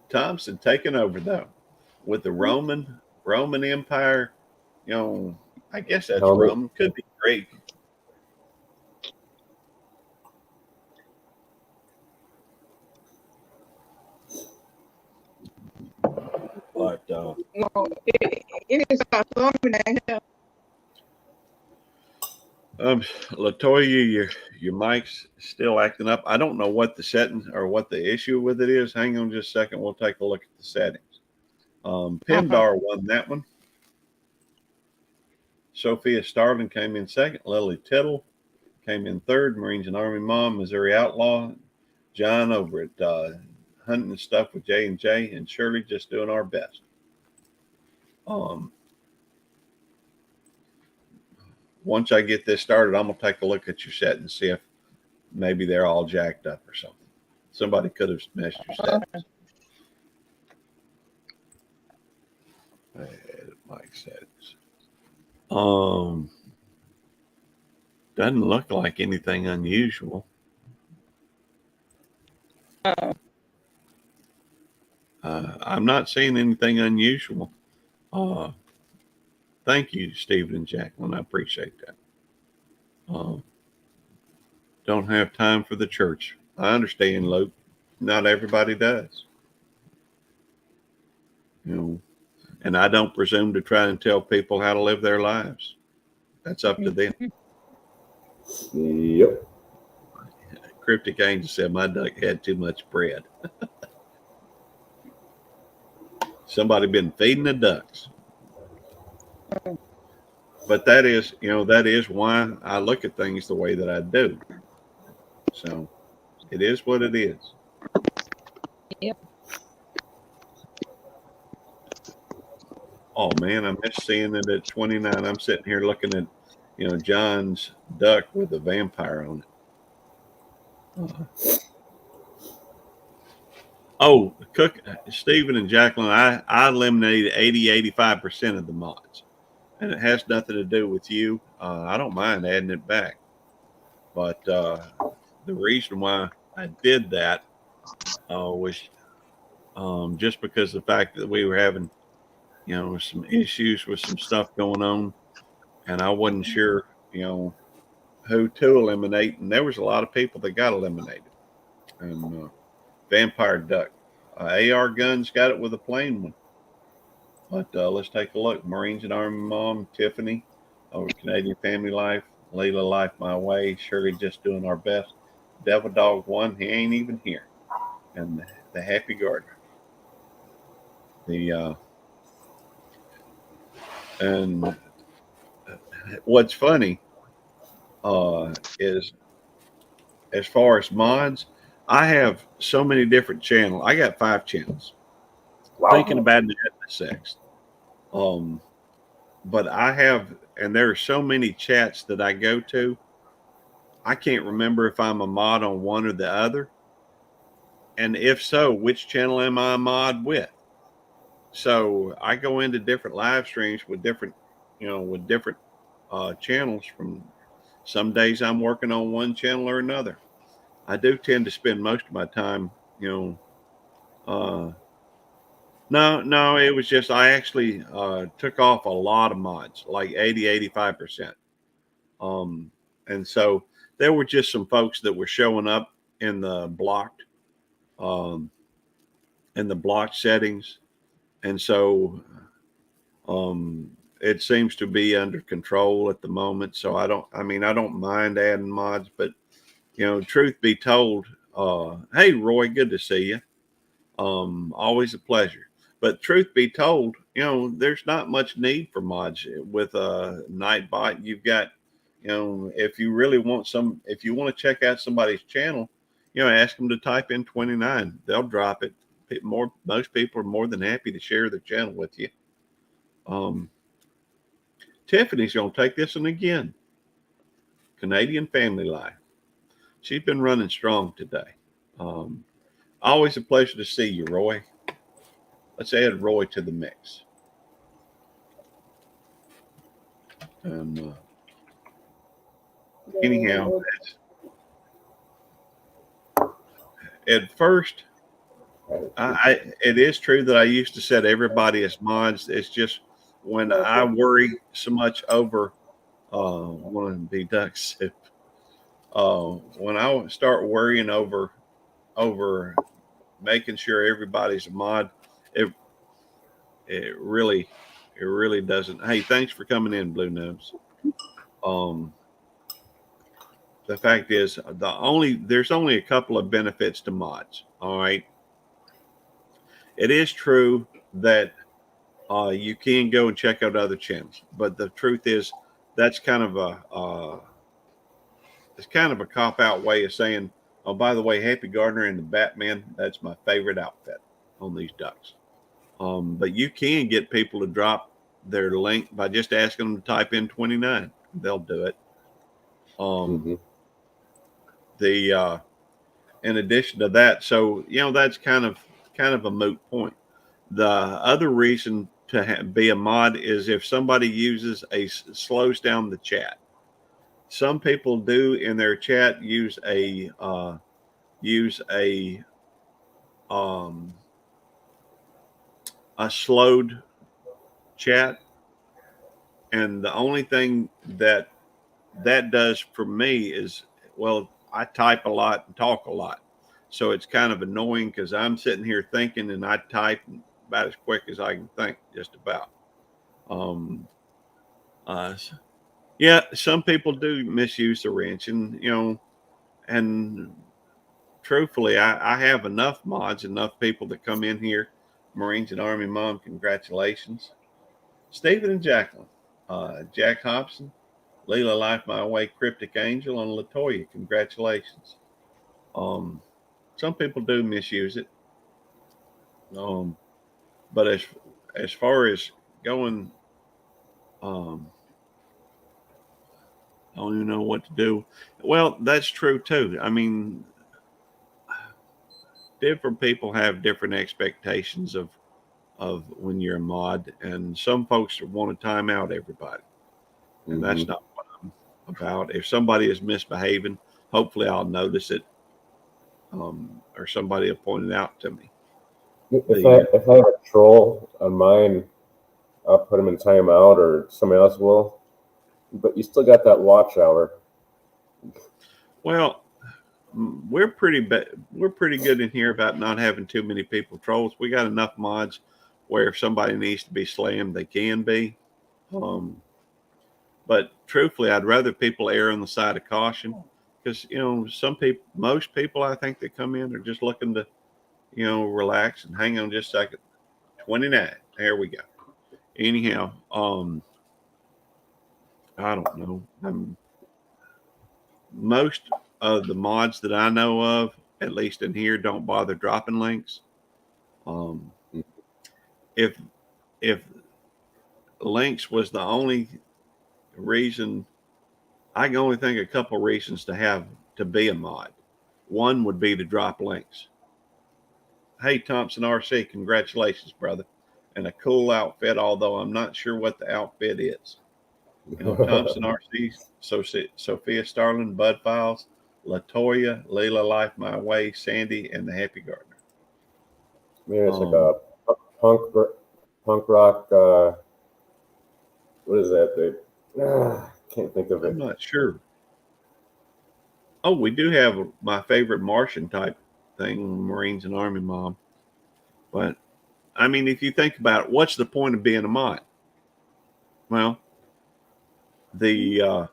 Thompson taking over though with the Roman Empire. I guess that's Helmet. Roman. Could be Greek. But No, it is a long now. Latoya, your mic's still acting up. I don't know what the settings or what the issue with it is. Hang on just a second. We'll take a look at the settings. Pimdar won that one. Sophia Starling came in second. Lily Tittle came in third. Marines and Army Mom, Missouri Outlaw. John over at Hunting and Stuff with J&J, and Shirley just doing our best. Once I get this started, I'm gonna take a look at your set and see if maybe they're all jacked up or something. Somebody could have messed your settings. Edit mic settings. Doesn't look like anything unusual. I'm not seeing anything unusual. Thank you, Stephen and Jacqueline. I appreciate that. Don't have time for the church. I understand, Luke. Not everybody does. And I don't presume to try and tell people how to live their lives. That's up to them. Yep. Cryptic Angel said my duck had too much bread. Somebody been feeding the ducks. But that is why I look at things the way that I do. So It is what it is. Yep. Oh man, I miss seeing it at 29. I'm sitting here looking at, John's duck with a vampire on it. Oh, Cook, Stephen and Jacqueline, I eliminated 85% of the mods, and it has nothing to do with you. I don't mind adding it back, but the reason why I did that was just because of the fact that we were having, some issues with some stuff going on, and I wasn't sure, who to eliminate, and there was a lot of people that got eliminated. And Vampire Duck, AR Guns got it with a plain one. But let's take a look. Marines and Army Mom, Tiffany, over Canadian Family Life, Layla Life My Way, Shirley just doing our best. Devil Dog 1, he ain't even here. And the Happy Gardener. The and what's funny is as far as mods, I have so many different channels. I got 5 channels. Wow. Thinking about it at the sex. But I have, and there are so many chats that I go to, I can't remember if I'm a mod on one or the other. And if so, which channel am I a mod with? So I go into different live streams with different, channels. From some days I'm working on one channel or another. I do tend to spend most of my time, no, it was just I actually took off a lot of mods, like 85%. And so there were just some folks that were showing up in the blocked, um, settings. And so it seems to be under control at the moment. So I don't mind adding mods, but truth be told, hey Roy, good to see you. Always a pleasure. But truth be told, there's not much need for mods with Nightbot. You've got, if you really want if you want to check out somebody's channel, ask them to type in 29. They'll drop it. Most people are more than happy to share their channel with you. Tiffany's going to take this one again. Canadian Family Life. She's been running strong today. Always a pleasure to see you, Roy. Let's add Roy to the mix. And anyhow, at first, it is true that I used to set everybody as mods. It's just when I worry so much over wanting to be duck soup. When I start worrying over making sure everybody's a mod, it really doesn't. Hey, thanks for coming in, Blue Nose. The fact is, there's only a couple of benefits to mods. All right, it is true that you can go and check out other channels, but the truth is that's kind of a cop out way of saying, oh, by the way, Happy Gardener and the Batman, that's my favorite outfit on these ducks. But you can get people to drop their link by just asking them to type in 29. They'll do it. In addition to that, so that's kind of a moot point. The other reason to be a mod is if somebody slows down the chat. Some people do in their chat use a slowed chat, and the only thing that does for me is, well, I type a lot and talk a lot, so it's kind of annoying because I'm sitting here thinking and I type about as quick as I can think, just about. Yeah, some people do misuse the wrench, and truthfully, I have enough mods, enough people that come in here. Marines and Army Mom, congratulations. Stephen and Jacqueline, Jack Hobson, Leela Life My Way, Cryptic Angel, and Latoya, congratulations. Some people do misuse it. Um, but as far as going, um, I don't even know what to do. Well, that's true too. I mean, different people have different expectations of when you're a mod, and some folks want to time out everybody, and that's Mm-hmm. not what I'm about. If somebody is misbehaving, hopefully I'll notice it, or somebody will point it out to me. The If I have a troll on mine, I'll put him in timeout, or somebody else will. But you still got that watch hour. Well, we're pretty good in here about not having too many people trolls. We got enough mods where if somebody needs to be slammed, they can be. Um, but truthfully, I'd rather people err on the side of caution because most people I think that come in are just looking to relax and hang on just a second. 29. There we go. Anyhow, I don't know. Most of the mods that I know of, at least in here, don't bother dropping links. Um, if if links was the only reason, I can only think of a couple reasons to be a mod. One would be to drop links. Hey Thompson RC, congratulations, brother, and a cool outfit. Although I'm not sure what the outfit is. Thompson RC, Sophia Starling, Bud Files, Latoya, Layla Life My Way, Sandy, and the Happy Gardener. Maybe it's like a punk rock. What is that? Can't think of I'm it. not sure. Oh, we do have my favorite Martian type thing, Marines and Army Mom. But I mean, if you think about it, what's the point of being a mod? Well, the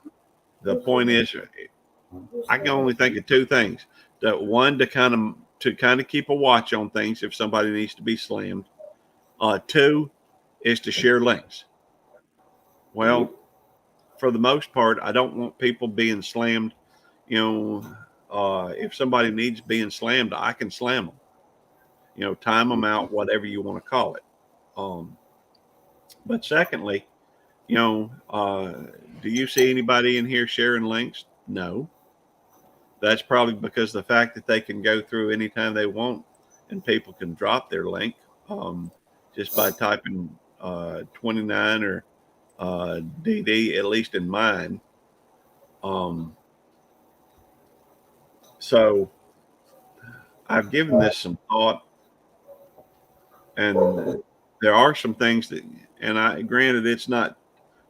point is, I can only think of two things. That one to kind of keep a watch on things if somebody needs to be slammed. Two is to share links. Well, for the most part, I don't want people being slammed. If somebody needs being slammed, I can slam them. Time them out, whatever you want to call it. But secondly, do you see anybody in here sharing links? No. That's probably because the fact that they can go through anytime they want and people can drop their link just by typing 29 or DD, at least in mine. So I've given this some thought, and there are some things that, and granted, it's not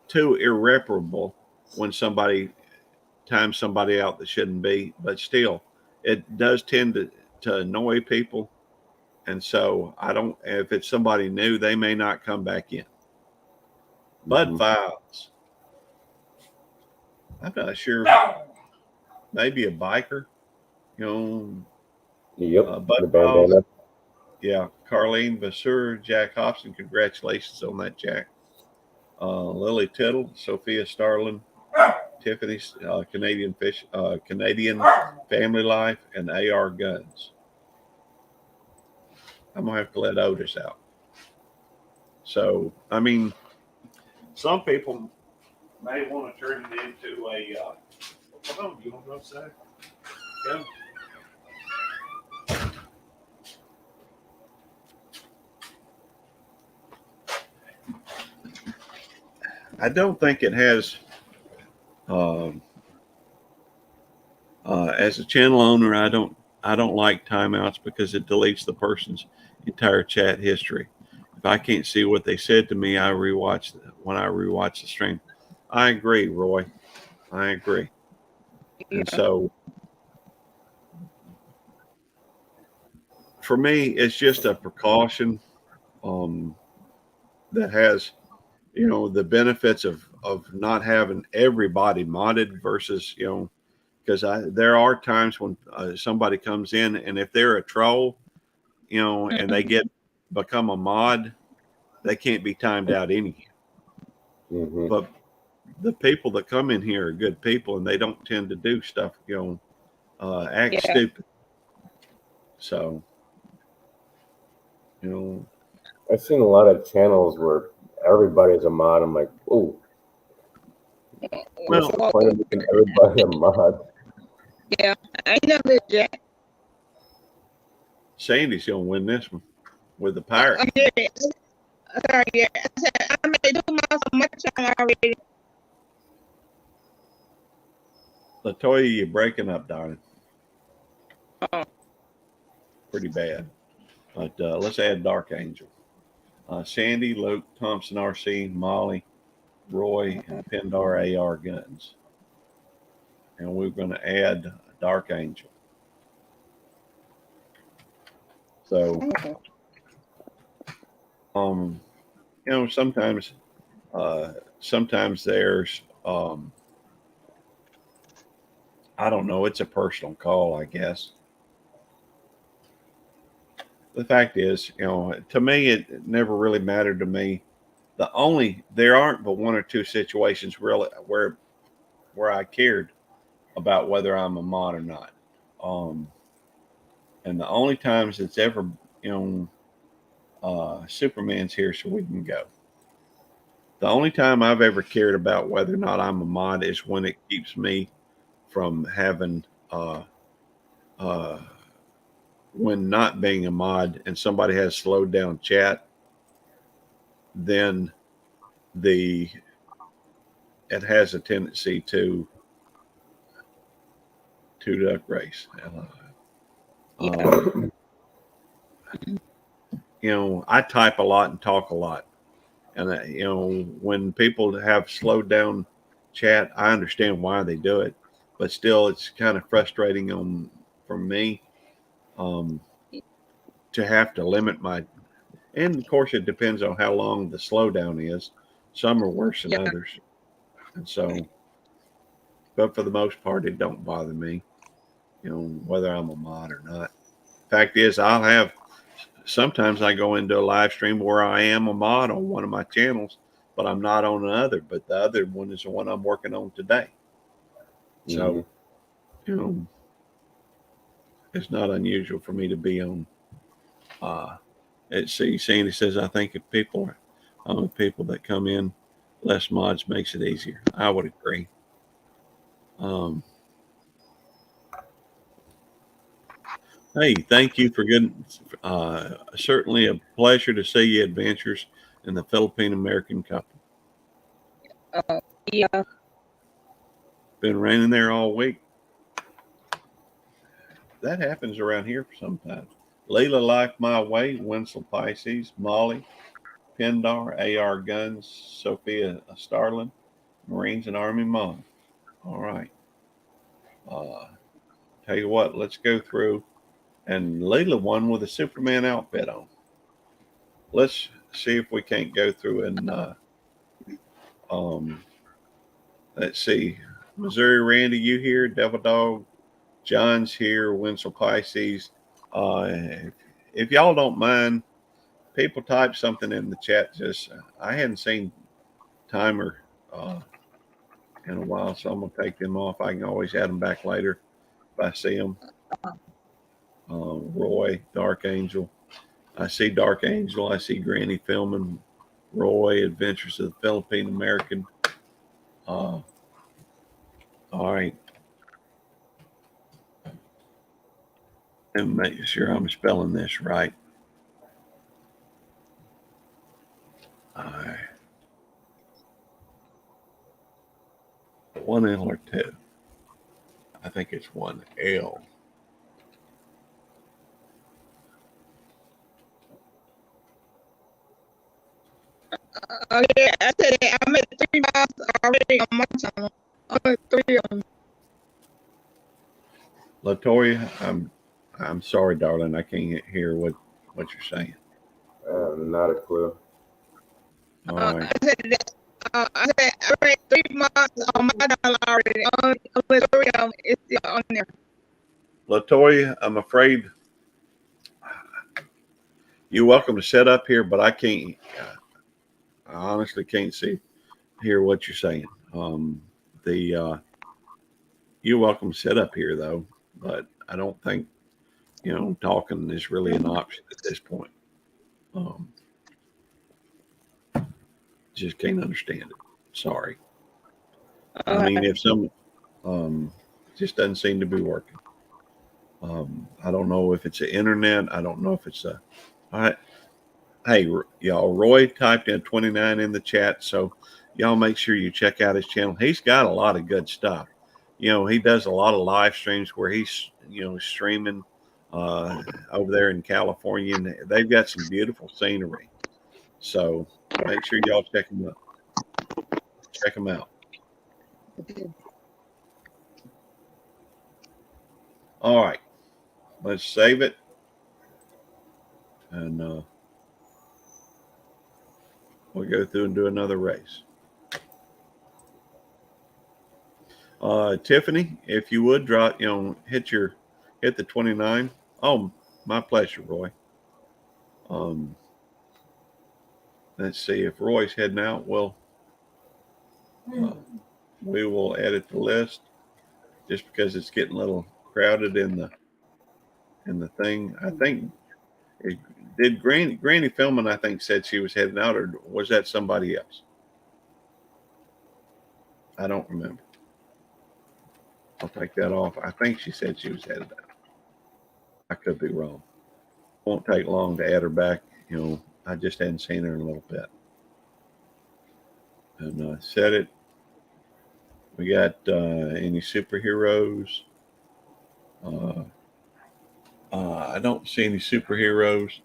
too irreparable when somebody times somebody out that shouldn't be, but still, it does tend to annoy people. And so I don't, if it's somebody new, they may not come back in. Bud Files. I'm not sure. Maybe a biker, Yep, Bud the Files. bandana. Yeah. Carlene Vasseur, Jack Hobson. Congratulations on that, Jack. Lily Tittle, Sophia Starlin, Tiffany, Canadian Family Life, and AR Guns. I'm going to have to let Otis out. So, I mean, some people may want to turn it into a. Come on, you want to go outside? Go. I don't think it has. As a channel owner, I don't like timeouts because it deletes the person's entire chat history. If I can't see what they said to me, when I rewatch the stream. I agree, Roy. I agree. And so for me, it's just a precaution that has, the benefits of not having everybody modded versus, because there are times when somebody comes in and if they're a troll, and they become a mod, they can't be timed out anyhow. Mm-hmm. But the people that come in here are good people, and they don't tend to do stuff, act stupid. So, you know, I've seen a lot of channels where everybody's a mod. I'm like, ooh, what's well, the point of making everybody a mod? Yeah, I know that. Sandy's gonna win this one with the pirate. Yeah, sorry, yeah. I said I made 2 months on my channel already. Latoya, you're breaking up, darling. Oh, Pretty bad. But let's add Dark Angel. Sandy, Luke, Thompson RC, Molly, Roy, and Pendar AR guns. And we're going to add Dark Angel. So, you know, sometimes there's, I don't know, it's a personal call, I guess. The fact is, you know, to me, it never really mattered to me. There aren't but 1 or 2 situations really where I cared about whether I'm a mod or not. Um, and the only times it's ever, you know, Superman's here so we can go. The only time I've ever cared about whether or not I'm a mod is when it keeps me from having, uh, when not being a mod and somebody has slowed down chat, then the it has a tendency to duck race. Um, you know, I type a lot and talk a lot. And, you know, when people have slowed down chat, I understand why they do it. But still, it's kind of frustrating for me um, to have to limit my. And of course, it depends on how long the slowdown is. Some are worse than yeah. others. And so, but for the most part, it don't bother me, you know, whether I'm a mod or not. Fact is, sometimes I go into a live stream where I am a mod on one of my channels, but I'm not on another. But the other one is the one I'm working on today. So, you know, it's not unusual for me to be on. Let's see, Sandy says, I think if people that come in, less mods makes it easier. I would agree. Um, hey, thank you for good. Certainly a pleasure to see you adventures in the Philippine American couple. Yeah. Been raining there all week. That happens around here sometimes. Layla Life My Way, Winslow Pisces, Molly, Pendar, AR Guns, Sophia Starlin, Marines and Army Mom. All right. Tell you what, let's go through. And Layla won with a Superman outfit on. Let's see if we can't go through and um, let's see. Missouri Randy, you here? Devil Dog, John's here. Winslow Pisces. If y'all don't mind, people type something in the chat. Just I hadn't seen Timer in a while, so I'm gonna take them off. I can always add them back later if I see them. Roy, Dark Angel. I see Dark Angel. I see Granny filming. Roy, Adventures of the Philippine American. All right. And make sure I'm spelling this right. All right. 1 L or 2? I think it's 1 L. Yeah, I said that I made 3 months already on my channel. Only 3 of them. Latoya, I'm sorry, darling. I can't hear what you're saying. Not a clue. All right. I said that. I said I made 3 months on my channel already. Only 3 of them is still on there. Latoya, I'm afraid you're welcome to set up here, but I can't. I honestly can't hear what you're saying. You're welcome to sit up here though, but I don't think talking is really an option at this point. Um, just can't understand it. Sorry. I mean, if some just doesn't seem to be working. I don't know if it's the internet. I don't know if it's a. I, hey, y'all, Roy typed in 29 in the chat, so y'all make sure you check out his channel. He's got a lot of good stuff. He does a lot of live streams where he's streaming over there in California, and they've got some beautiful scenery. So make sure y'all check him out. Check him out. All right, let's save it, and we'll go through and do another race. Tiffany, if you would drop, hit the 29. Oh, my pleasure, Roy. Let's see if Roy's heading out. Well, we will edit the list just because it's getting a little crowded in the thing. I think did Granny Filman, I think, said she was heading out, or was that somebody else? I don't remember. I'll take that off. I think she said she was headed out. I could be wrong. Won't take long to add her back. I just hadn't seen her in a little bit. And set it. We got any superheroes? I don't see any superheroes.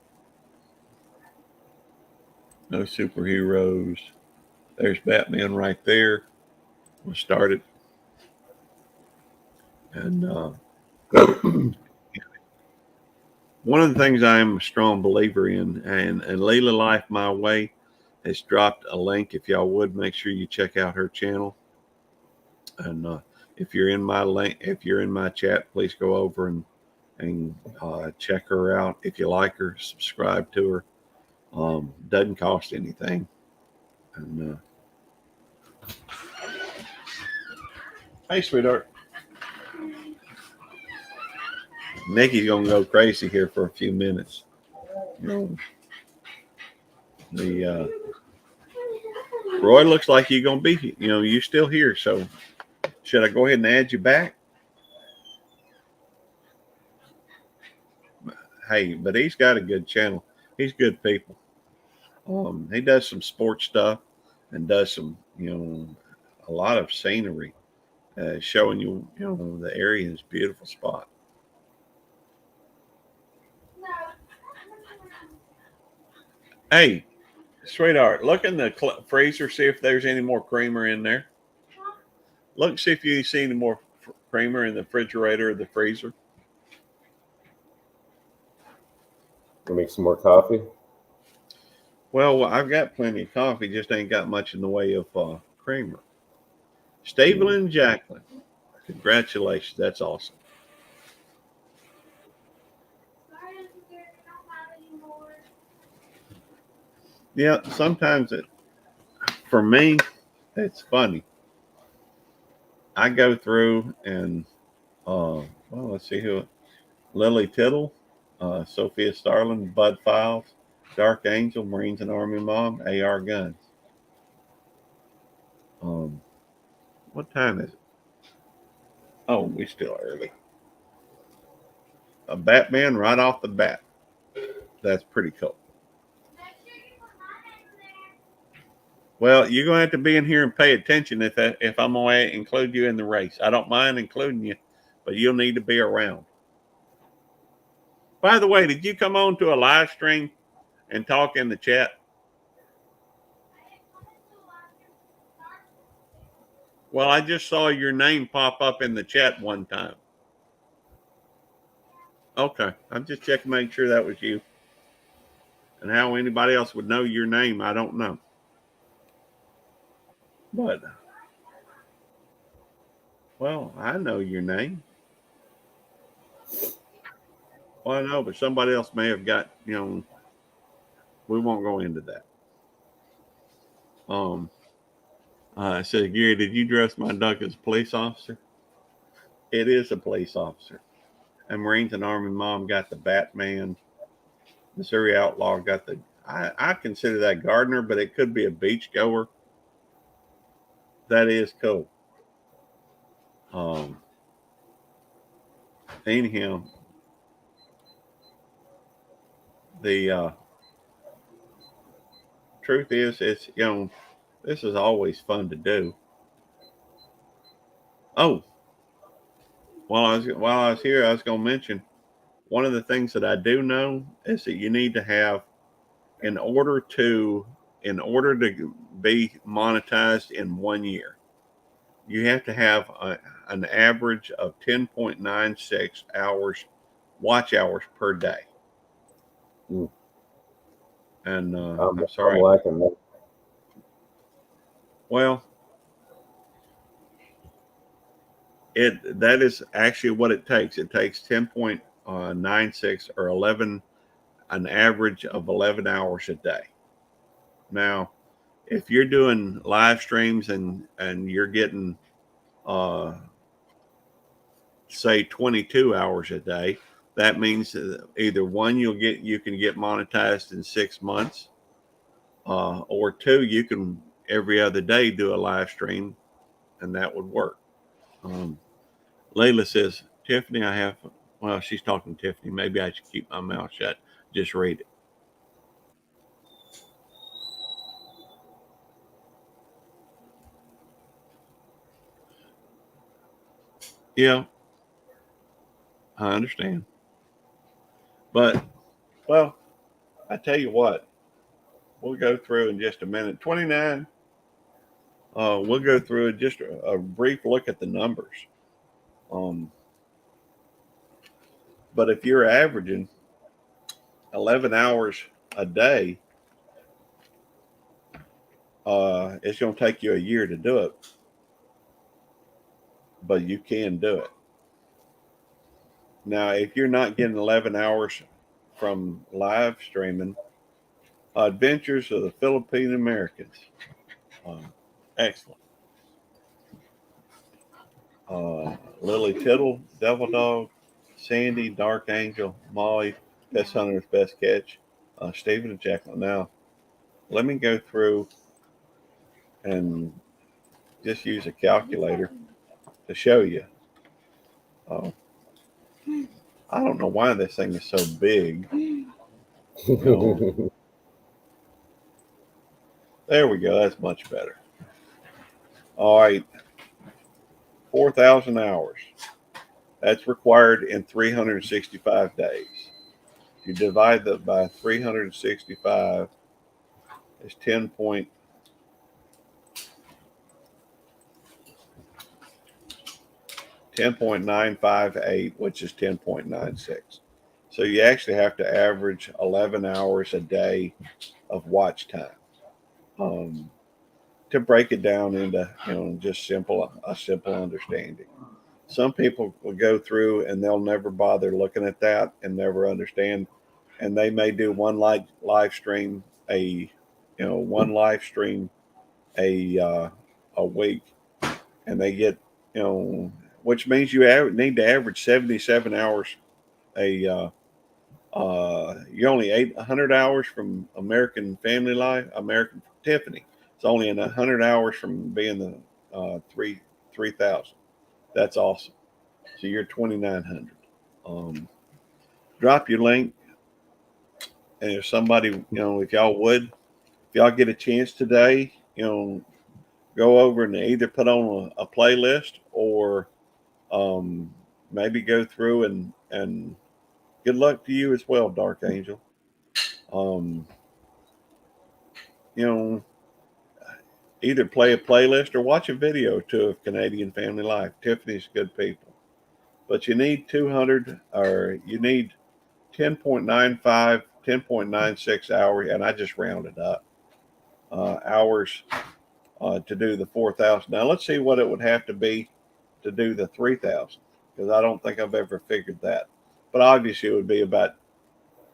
No superheroes. There's Batman right there. We'll start it. And one of the things I am a strong believer in, and Layla Life My Way has dropped a link. If y'all would, make sure you check out her channel. And if you're in my chat, please go over and check her out. If you like her, subscribe to her. Doesn't cost anything. And hey, sweetheart. Nikki's gonna go crazy here for a few minutes. Roy, looks like you're gonna be. You still here. So should I go ahead and add you back? Hey, but he's got a good channel. He's good people. He does some sports stuff and does some, a lot of scenery, showing you, the area is a beautiful spot. Hey, sweetheart, look in the freezer, see if there's any more creamer in there. Look, see if you see any more creamer in the refrigerator or the freezer. Make some more coffee. Well, I've got plenty of coffee, just ain't got much in the way of creamer. Stable and Jacqueline, congratulations, that's awesome. Yeah, sometimes for me, it's funny. I go through and, let's see Lily Tittle, Sophia Starling, Bud Files, Dark Angel, Marines and Army Mom, AR Guns. What time is it? Oh, we still early. A Batman right off the bat. That's pretty cool. Well, you're going to have to be in here and pay attention if I'm going to include you in the race. I don't mind including you, but you'll need to be around. By the way, did you come on to a live stream and talk in the chat? Well, I just saw your name pop up in the chat one time. Okay. I'm just checking to make sure that was you. And how anybody else would know your name, I don't know. But, well, I know your name. Well, I know, but somebody else may have got, we won't go into that. I said, Gary, did you dress my duck as a police officer? It is a police officer. and Marines and Army Mom got the Batman. Missouri Outlaw got the. I consider that Gardner, but it could be a beach goer. That is cool. Um, anyhow, the truth is, it's this is always fun to do. Oh, while I was here, I was going to mention one of the things that I do know is that you need to have in order to be monetized in 1 year, you have to have an average of 10.96 hours watch hours per day. Mm. And I'm I'm sorry. liking that. Well, that is actually what it takes. It takes 10.96 or 11, an average of 11 hours a day. Now, if you're doing live streams and you're getting say 22 hours a day, that means that either one, you can get monetized in 6 months, or two, you can every other day do a live stream, and that would work. Layla says, Tiffany, well, she's talking to Tiffany. Maybe I should keep my mouth shut. Just read it. Yeah, I understand. But, well, I tell you what, we'll go through in just a minute. 29, we'll go through just a brief look at the numbers. But if you're averaging 11 hours a day, it's going to take you a year to do it, but you can do it. Now, if you're not getting 11 hours from live streaming, Adventures of the Philippine Americans, excellent. Lily Tittle, Devil Dog, Sandy, Dark Angel, Molly, Best Hunter's Best Catch, Stephen and Jacqueline. Now, let me go through and just use a calculator to show you. Uh, I don't know why this thing is so big. There we go. That's much better. All right. 4,000 hours. That's required in 365 days. You divide that by 365, it's 10.958, which is 10.96. So you actually have to average 11 hours a day of watch time. To break it down into just a simple understanding. Some people will go through and they'll never bother looking at that and never understand, and they may do live stream one live stream a week, and they get which means you need to average 77 hours you're only 800 hours from American Family Life. American Tiffany, it's only in 100 hours from being the 3,000. That's awesome. So you're 2,900. Drop your link, and if somebody, if y'all get a chance today, go over and either put on a playlist or maybe go through and good luck to you as well, Dark Angel. Um, either play a playlist or watch a video or two of Canadian Family Life. Tiffany's good people. But you need 200, or you need 10.95, 10.96 hours, and I just rounded up hours to do the 4,000. Now let's see what it would have to be to do the 3,000, because I don't think I've ever figured that. But obviously it would be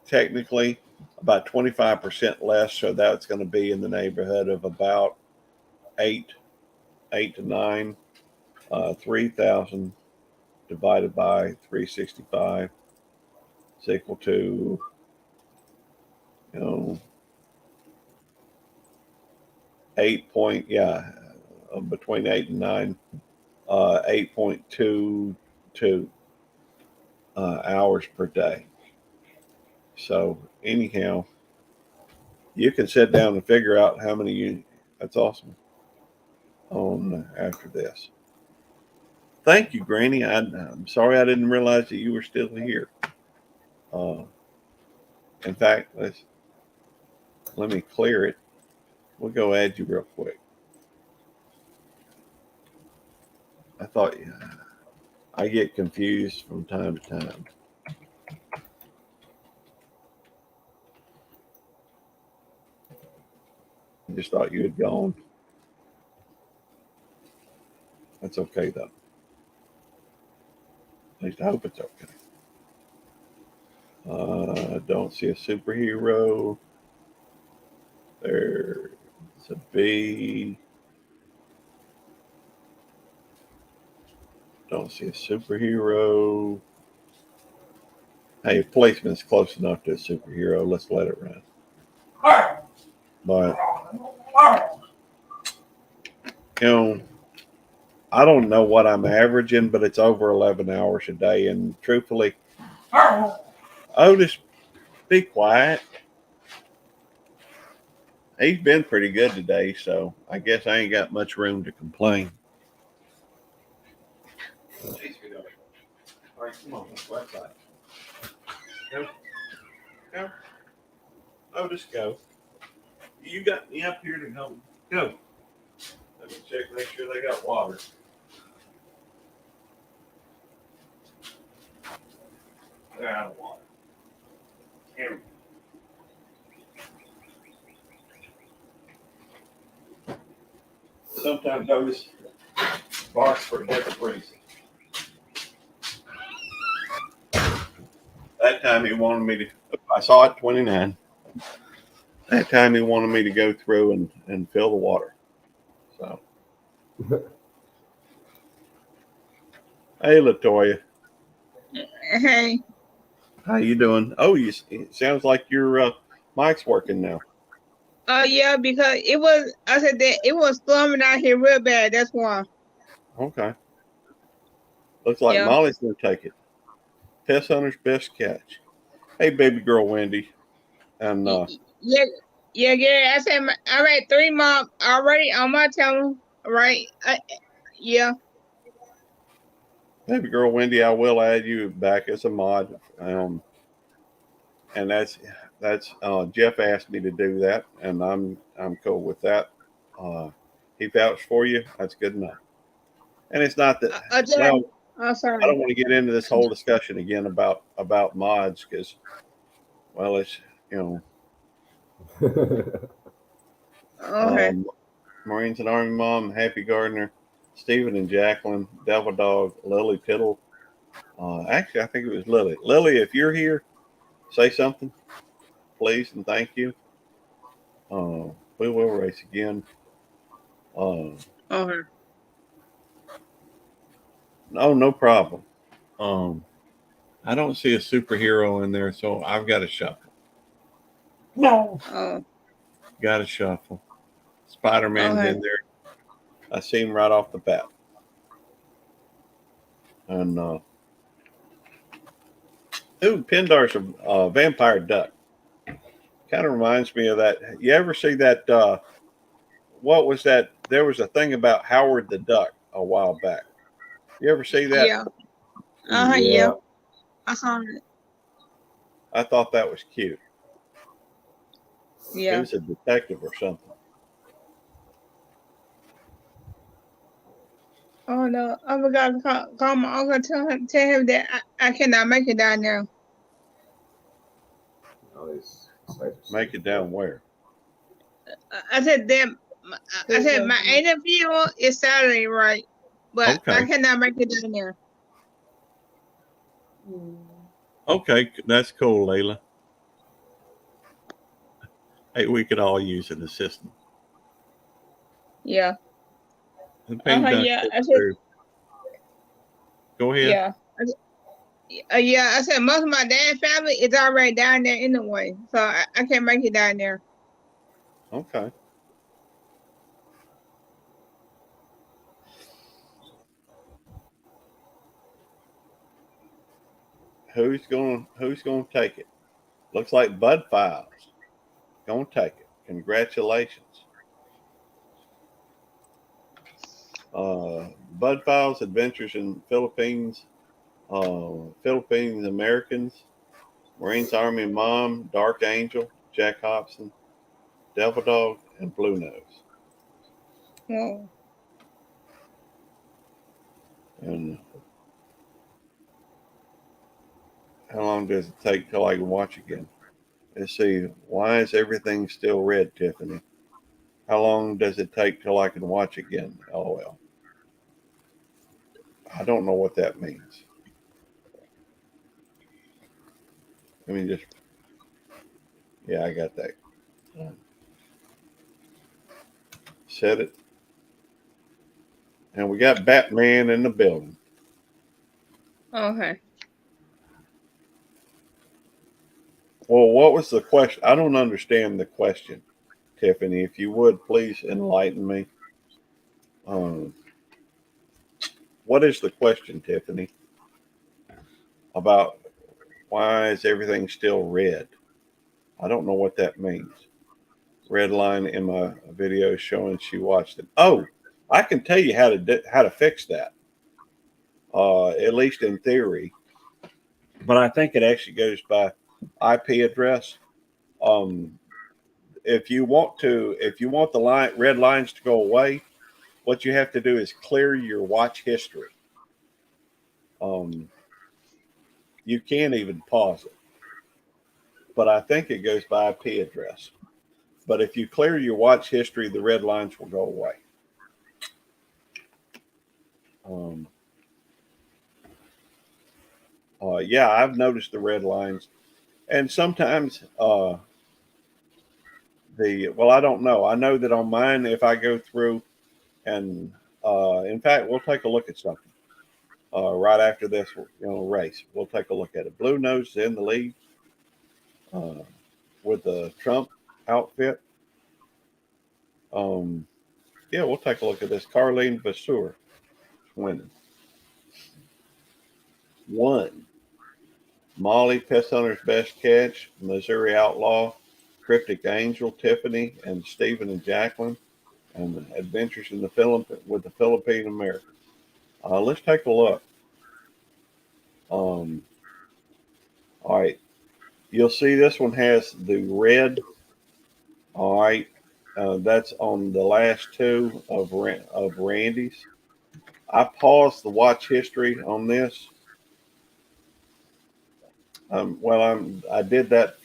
technically about 25% less, so that's going to be in the neighborhood of about 8 to 9, 3,000 divided by 365 is equal to, 8 point, between 8 and 9, 8.22 hours per day. So anyhow, you can sit down and figure out how many you. That's awesome. On after this. Thank you, Granny. I'm sorry I didn't realize that you were still here. In fact, let me clear it. We'll go add you real quick. I thought I get confused from time to time. I just thought you had gone. That's okay though. At least I hope it's okay. Don't see a superhero. There's a B. Don't see a superhero. Hey, policeman's close enough to a superhero. Let's let it run. But, I don't know what I'm averaging, but it's over 11 hours a day. And truthfully, Otis, be quiet. He's been pretty good today, so I guess I ain't got much room to complain. All right, come on, let's go outside. Go. Go. Otis, go. You got me up here to go. Go. Let me check, make sure they got water. They're out of water. Here. Sometimes Otis barks for a different reason. That time he wanted me to, I saw it 29. That time he wanted me to go through and fill the water. So. Hey, Latoya. Hey. How you doing? Oh, it sounds like your mic's working now. Yeah, because I said that it was storming out here real bad. That's why. Okay. Looks like Molly's going to take it. Pest Hunter's best catch. Hey, baby girl Wendy. And yeah. I said I read 3 months already on my channel, right? Yeah. Baby girl Wendy, I will add you back as a mod. And that's Jeff asked me to do that, and I'm cool with that. He vouched for you. That's good enough. And it's not that. Sorry. I don't want to get into this whole discussion again about mods because, well, it's Okay. Marines and Army Mom, Happy Gardener, Stephen and Jacqueline, Devil Dog, Lily Piddle. Actually, I think it was Lily. Lily, if you're here, say something, please, and thank you. We will race again. Okay. No problem. I don't see a superhero in there, so I've got to shuffle. No. Got to shuffle. Spider-Man's in there. I see him right off the bat. And Pindar's a vampire duck. Kind of reminds me of that. You ever see that? What was that? There was a thing about Howard the Duck a while back. You ever see that? Yeah. Yeah. I saw it. I thought that was cute. Yeah. He was a detective or something. Oh no! I forgot to call my uncle. Tell him that I cannot make it down there. Make it down where? I said that. I said my interview is Saturday, right? But Okay. I cannot make it down there. Okay, that's cool, Layla. Hey, we could all use an assistant. Yeah. Yeah. Go ahead. Yeah. Yeah, I said most of my dad's family is already down there anyway, so I can't make it down there. Okay. Who's gonna take it? Looks like Bud Files gonna take it. Congratulations. Bud Files Adventures in Philippines, Philippines Americans, Marines Army Mom, Dark Angel, Jack Hobson, Devil Dog, and Blue Nose. Well, And how long does it take till I can watch again? Let's see. Why is everything still red, Tiffany? How long does it take till I can watch again? LOL. I don't know what that means. Let me just. Yeah, I got that. Set it. And we got Batman in the building. okay. Well, what was the question? I don't understand the question, Tiffany. If you would please enlighten me. Um, what is the question, Tiffany? About why is everything still red? I don't know what that means. Red line in my video showing she watched it. Oh, I can tell you how to fix that. At least in theory, but I think it actually goes by IP address. Um, if you want the red lines to go away, what you have to do is clear your watch history. You can't even pause it, but I think it goes by IP address. But if you clear your watch history, the red lines will go away. Um, yeah, I've noticed the red lines, and sometimes I don't know. I know that on mine, if I go through and in fact, we'll take a look at something right after this, race. We'll take a look at it. Blue Nose is in the lead uh, with the Trump outfit. Yeah, we'll take a look at this. Carlene Vasseur winning. 1. Molly, Pest Hunter's Best Catch, Missouri Outlaw, Cryptic Angel, Tiffany, and Stephen and Jacqueline, and Adventures in the Philippines with the Philippine American. Let's take a look. All right, you'll see this one has the red. All right, that's on the last two of Randy's. I paused the watch history on this. I did that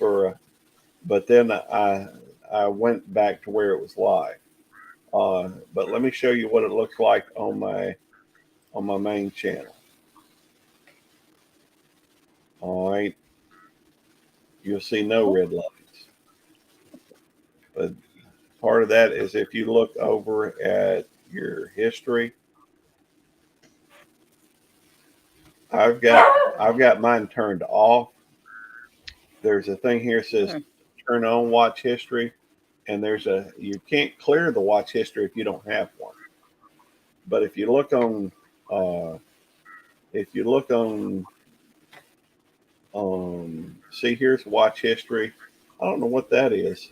but then I went back to where it was live. But let me show you what it looks like on my main channel. All right, you'll see no red lines. But part of that is if you look over at your history, I've got mine turned off. There's a thing here that says turn on watch history, and you can't clear the watch history if you don't have one. But if you look on see, here's watch history. I don't know what that is.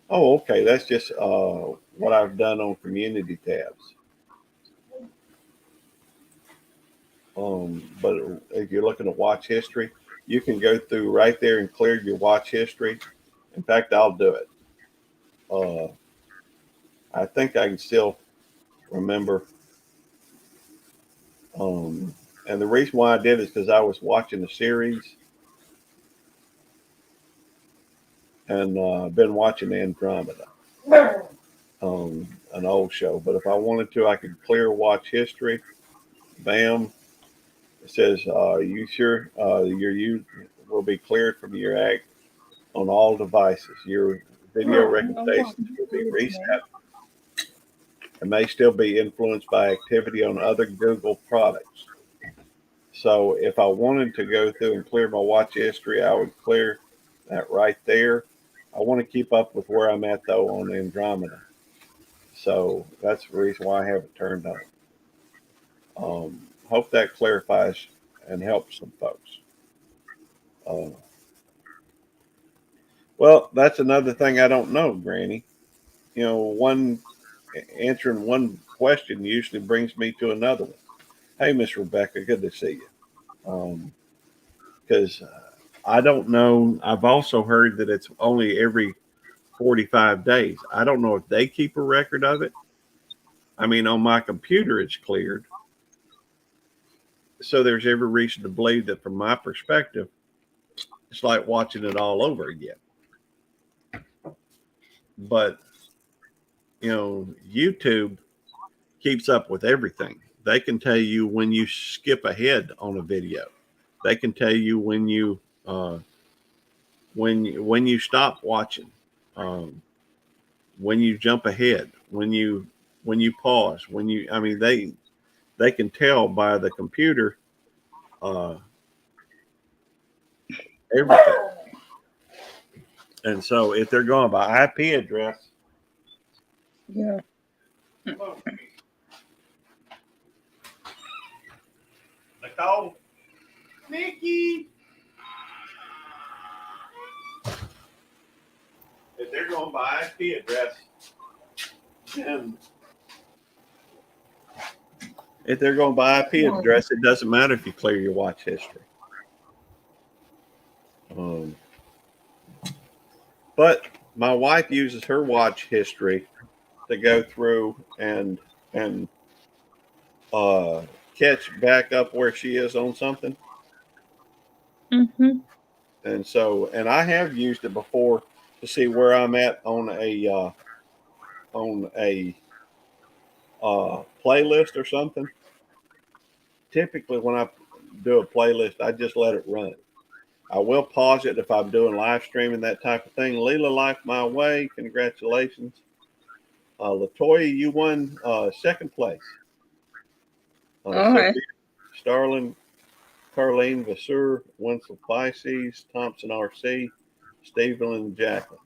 Oh, okay, that's just what I've done on community tabs. But if you're looking at watch history, you can go through right there and clear your watch history. In fact, I'll do it. I think I can still remember. And the reason why I did is because I was watching the series and been watching Andromeda, an old show. But if I wanted to, I could clear watch history. Bam. It says, you sure you will be cleared from your act on all devices. Your video recommendations will be reset. and may still be influenced by activity on other Google products. So if I wanted to go through and clear my watch history, I would clear that right there. I want to keep up with where I'm at though on Andromeda. So that's the reason why I have it turned on. Hope that clarifies and helps some folks. Uh, well, that's another thing I don't know, Granny. You know, one answering one question usually brings me to another one. Hey, Miss Rebecca, good to see you. Because I don't know. I've also heard that it's only every 45 days. I don't know if they keep a record of it. I mean, on my computer, it's cleared. So there's every reason to believe that from my perspective, it's like watching it all over again. But, you know, YouTube keeps up with everything. They can tell you when you skip ahead on a video. They can tell you when you stop watching, when you jump ahead, when you pause, when you. I mean, they can tell by the computer uh, everything. And so if they're going by IP address, Yeah. Nicole, Nikki, if they're going by IP address, then if they're going by IP address, it doesn't matter if you clear your watch history. But my wife uses her watch history to go through and uh, catch back up where she is on something. Mm-hmm. And so, and I have used it before to see where I'm at on a playlist or something. Typically, when I do a playlist, I just let it run. I will pause it if I'm doing live streaming, that type of thing. Leela, Life My Way, congratulations. Latoya, you won second place. Okay. Sophia Starling, Carlene Vasseur, Winslow Pisces, Thompson RC, Stephen and Jacqueline.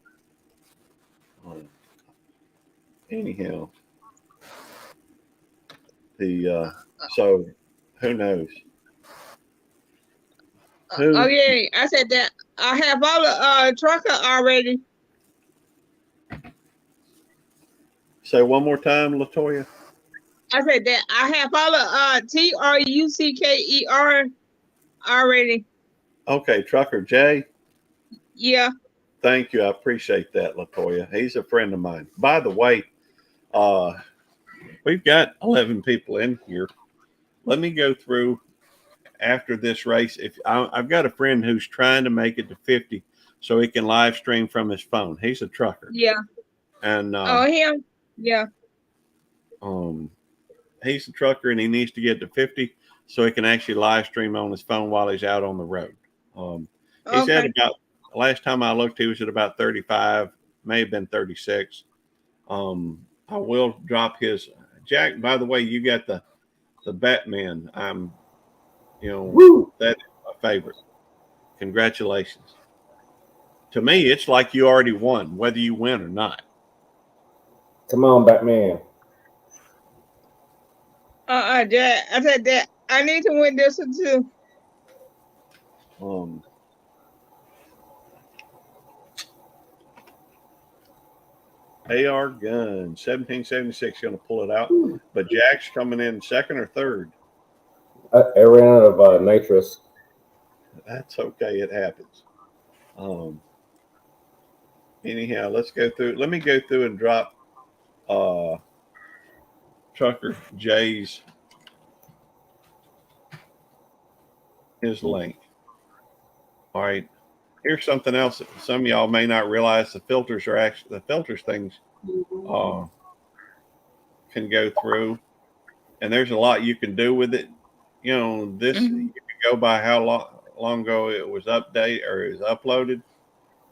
Anyhow, the so who knows? Oh Who yeah, I said that I have all the trucker already. say one more time, Latoya? I said that I have all the TRUCKER already. Okay, Trucker Jay. Yeah. Thank you. I appreciate that, Latoya. He's a friend of mine. By the way, uh, we've got 11 people in here. Let me go through after this race. If I've got a friend who's trying to make it to 50 so he can live stream from his phone. He's a trucker. Yeah. And Oh him. Yeah. He's a trucker and he needs to get to 50 so he can actually live stream on his phone while he's out on the road. He's at Okay. about, last time I looked, he was at about 35, may have been 36. I will drop his Jack. By the way, you got the Batman. Woo! That's my favorite. Congratulations. To me, it's like you already won, whether you win or not. Come on, Batman. That I said that I need to win this one too. AR gun 1776 going to pull it out, but Jack's coming in second or third. I ran out of nitrous. That's okay. It happens. Anyhow, let's go through. Let me go through and drop Trucker Jay's his link. All right. Here's something else that some of y'all may not realize. The filters things can go through, and there's a lot you can do with it. You know, this you can go by how long ago it was updated or it was uploaded.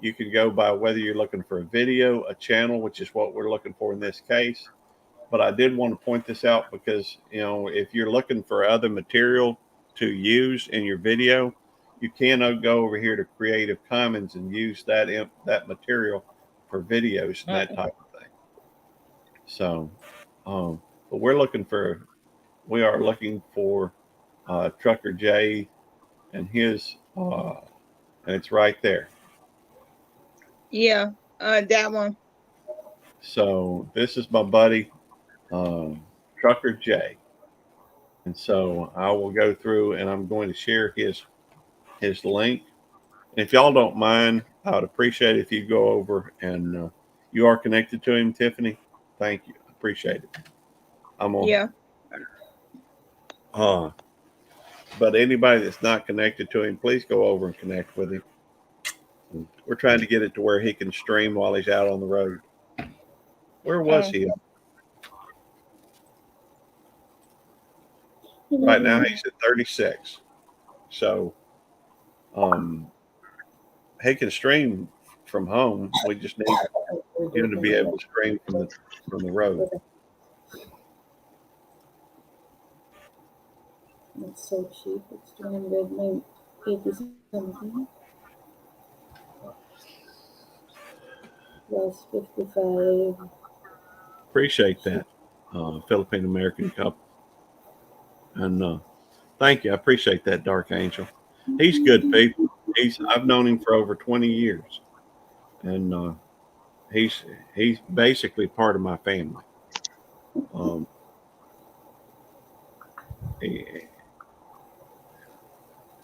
You can go by whether you're looking for a video, a channel, which is what we're looking for in this case. but I did want to point this out because, if you're looking for other material to use in your video, you can go over here to Creative Commons and use that material for videos and that type of thing. So, but we are looking for Trucker Jay and his, and it's right there. Yeah, that one. So this is my buddy, Trucker Jay. And so I will go through and I'm going to share his link. And if y'all don't mind, I would appreciate it if you go over and you are connected to him, Tiffany. Thank you. I appreciate it. I'm on. Yeah. But anybody that's not connected to him, please go over and connect with him. We're trying to get it to where he can stream while he's out on the road. Where was he? Right now he's at 36. So he can stream from home. We just need him to be able to stream from the road. It's so cheap. It's 280 something. Plus 55. Appreciate that, Philippine American couple. And thank you. I appreciate that, Dark Angel. He's good people. I've known him for over 20 years. And he's basically part of my family.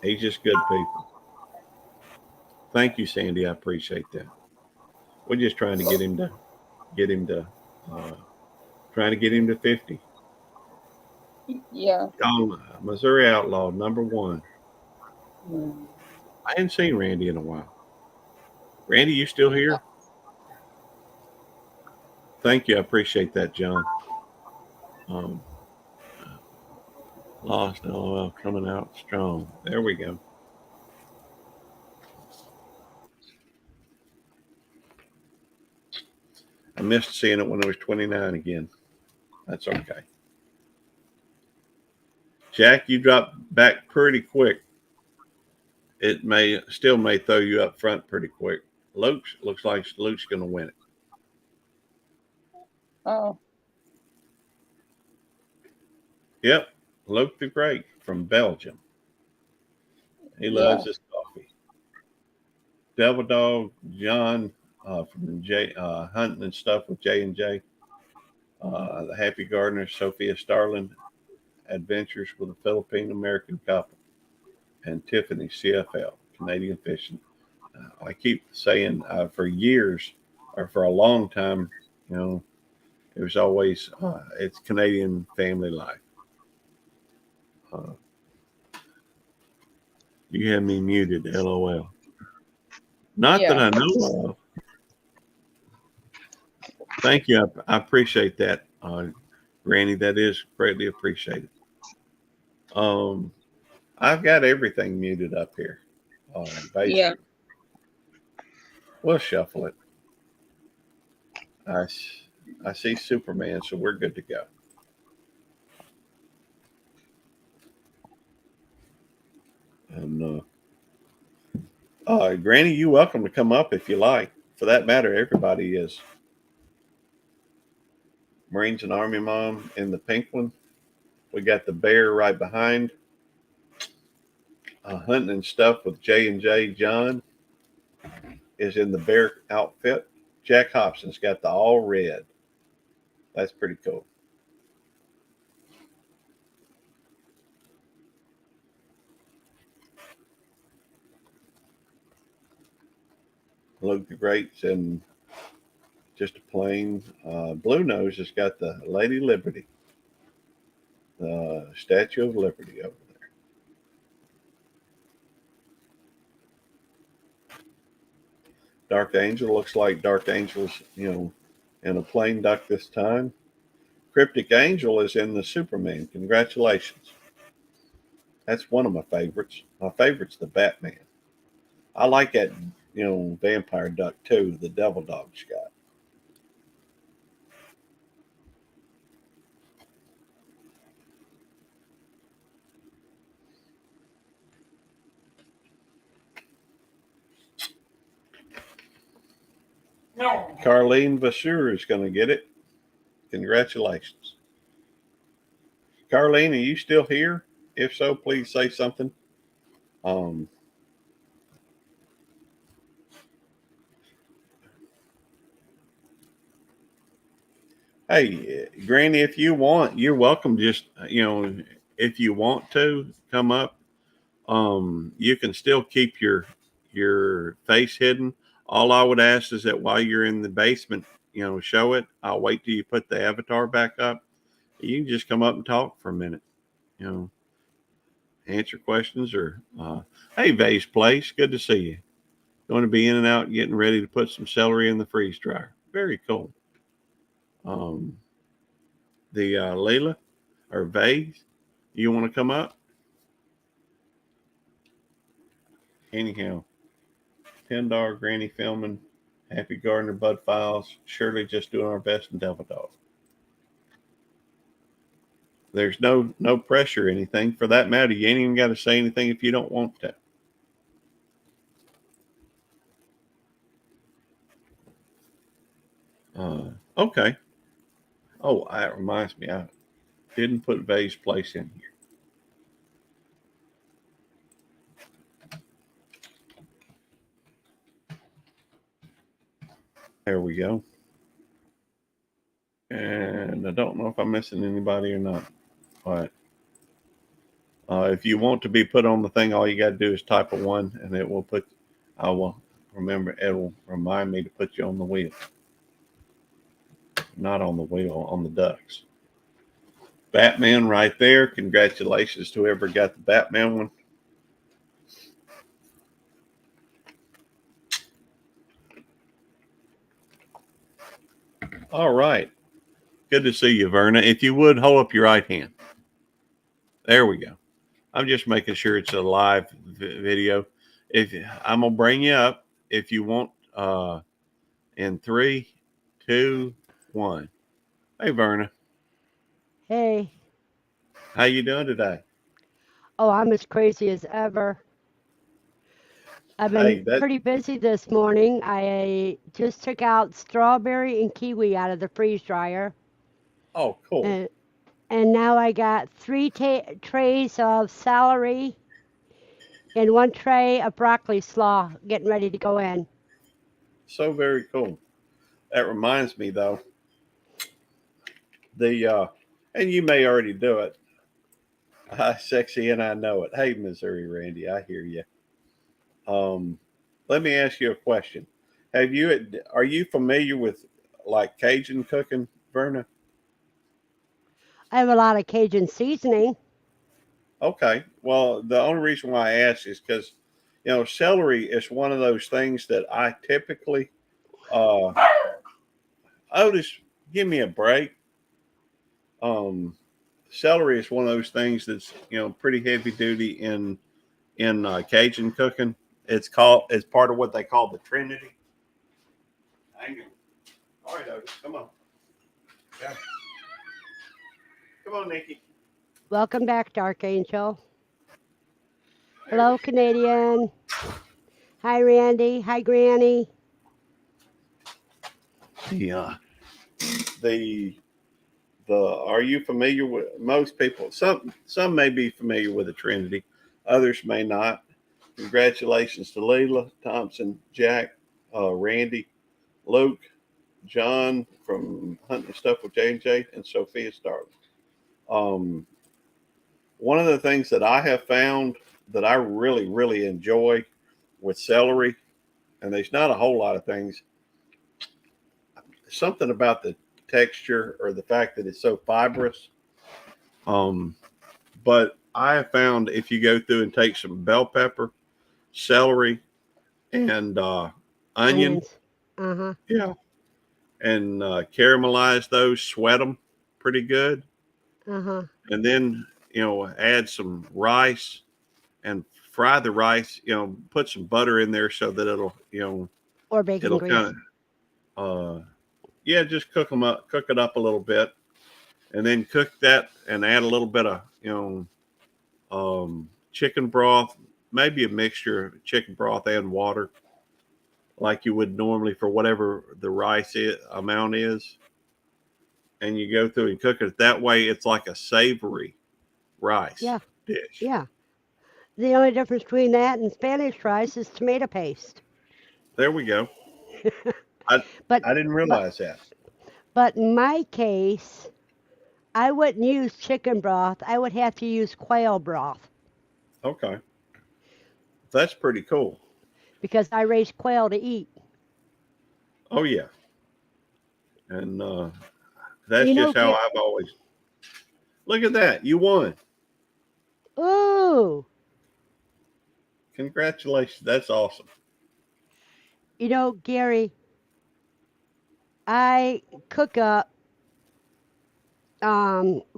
He's just good people. Thank you, Sandy. I appreciate that. We're just trying to get him to trying to get him to 50. Yeah. Missouri Outlaw #1. Yeah. I hadn't seen Randy in a while. Randy, you still here? Thank you. I appreciate that, John. Lost LOL coming out strong. There we go. I missed seeing it when it was 29 again. That's okay. Jack, you dropped back pretty quick. It may throw you up front pretty quick. Looks like Luke's going to win it. Oh. Yep, Luke the Great from Belgium. He loves his coffee. Devil Dog John from Hunting and Stuff with J&J. The Happy Gardener Sophia Starling Adventures with a Philippine American couple. And Tiffany CFL Canadian Fishing. I keep saying for years or for a long time, it was always it's Canadian Family Life. You have me muted, LOL. Not that I know of. Thank you. I appreciate that, Granny. That is greatly appreciated. I've got everything muted up here. Basically. Yeah. We'll shuffle it. I see Superman, so we're good to go. And Granny, you're welcome to come up if you like. For that matter, everybody is. Marines and Army Mom in the pink one. We got the bear right behind. Hunting and Stuff with J&J John is in the bear outfit. Jack Hobson's got the all red. That's pretty cool. Luke the Great's in just a plain. Blue Nose has got the Lady Liberty, the Statue of Liberty over there. Dark Angel looks like Dark Angel's, in a plain duck this time. Cryptic Angel is in the Superman. Congratulations. That's one of my favorites. My favorite's the Batman. I like that, vampire duck too, the Devil Dog's got. Carlene Vasseur is going to get it. Congratulations. Carlene, are you still here? If so, please say something. Hey, Granny, if you want, you're welcome. Just, if you want to come up, you can still keep your face hidden. All I would ask is that while you're in the basement, show it. I'll wait till you put the avatar back up. You can just come up and talk for a minute, answer questions or, hey, Vase Place, good to see you. Going to be in and out, getting ready to put some celery in the freeze dryer. Very cool. Layla or Vase, you want to come up? Anyhow, $10 Granny filming, Happy Gardener Bud Files, Shirley just doing our best in Devil Dog. There's no pressure or anything. For that matter, you ain't even got to say anything if you don't want to. Okay. Oh, that reminds me, I didn't put Vase Place in here. There we go. And I don't know if I'm missing anybody or not, but if you want to be put on the thing, all you got to do is type a 1 and it will remind me to put you on the wheel. Not on the wheel, on the ducks. Batman right there. Congratulations to whoever got the Batman one. All right. Good to see you, Verna. If you would, hold up your right hand. There we go. I'm just making sure it's a live video. I'm going to bring you up if you want in 3, 2, 1. Hey, Verna. Hey. How you doing today? Oh, I'm as crazy as ever. I've been pretty busy this morning. I just took out strawberry and kiwi out of the freeze dryer. Oh, cool. And now I got 3 trays of celery and 1 tray of broccoli slaw getting ready to go in. So very cool. That reminds me, though, and you may already do it. Sexy, and I know it. Hey, Missouri Randy, I hear you. Let me ask you a question. Are you familiar with like Cajun cooking, Verna? I have a lot of Cajun seasoning. Okay. Well, the only reason why I ask is because, celery is one of those things that I typically, Otis, give me a break. Celery is one of those things that's, pretty heavy duty in Cajun cooking. It's part of what they call the Trinity. Hang on. All right, Otis, come on. Yeah. Come on, Nikki. Welcome back, Dark Angel. Hello, Canadian. Hi, Randy. Hi, Granny. Yeah. Are you familiar with most people? Some may be familiar with the Trinity, others may not. Congratulations to Leila, Thompson, Jack, Randy, Luke, John from Hunting Stuff with J&J, and Sophia Starling. One of the things that I have found that I really, really enjoy with celery, and there's not a whole lot of things, something about the texture or the fact that it's so fibrous. But I have found if you go through and take some bell pepper, celery, and onion, yeah, and caramelize those, sweat them pretty good, and then add some rice and fry the rice. Put some butter in there so that it'll or bacon grease. Just cook it up a little bit, and then cook that and add a little bit of chicken broth, maybe a mixture of chicken broth and water, like you would normally for whatever the amount is, and you go through and cook it that way. It's like a savory rice Yeah, dish. yeah. The only difference between that and Spanish rice is tomato paste. There we go. I But I didn't but realize that. but in my case, I wouldn't use chicken broth. I would have to use quail broth Okay, that's pretty cool. because I raise quail to eat. Oh yeah, and that's You know, just how I've always. Look at that! You won. ooh, Congratulations! That's awesome. Gary, I cook up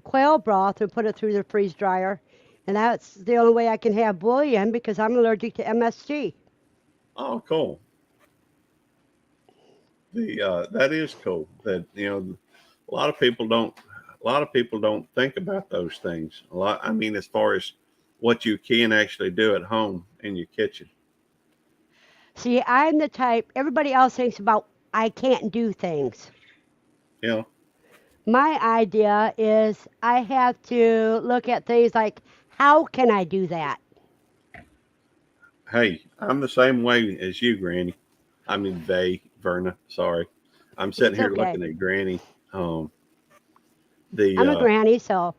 quail broth and put it through the freeze dryer, and that's the only way I can have bouillon because I'm allergic to MSG. Oh, cool. The that is cool. That a lot of people don't. A lot of people don't think about those things. A lot. I mean, as far as what you can actually do at home in your kitchen. See, I'm the type everybody else thinks about. I can't do things. You know. My idea is I have to look at things like, how can I do that? Hey, I'm the same way as you, Granny. I mean, Verna. Sorry, I'm sitting It's here okay. looking at Granny. The I'm a granny, so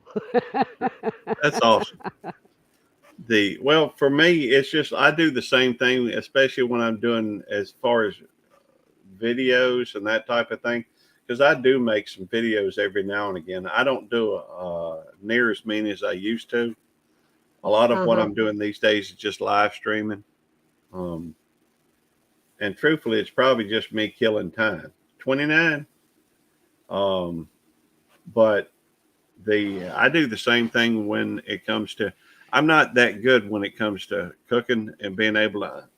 That's awesome. Well, for me, it's just I do the same thing, especially when I'm doing as far as videos and that type of thing, because I do make some videos every now and again. I don't do near as many as I used to. A lot of what uh-huh. I'm doing these days is just live streaming. Um, and truthfully, it's probably just me killing time. 29. Um, but I do the same thing when it comes to. I'm not that good when it comes to cooking and being able to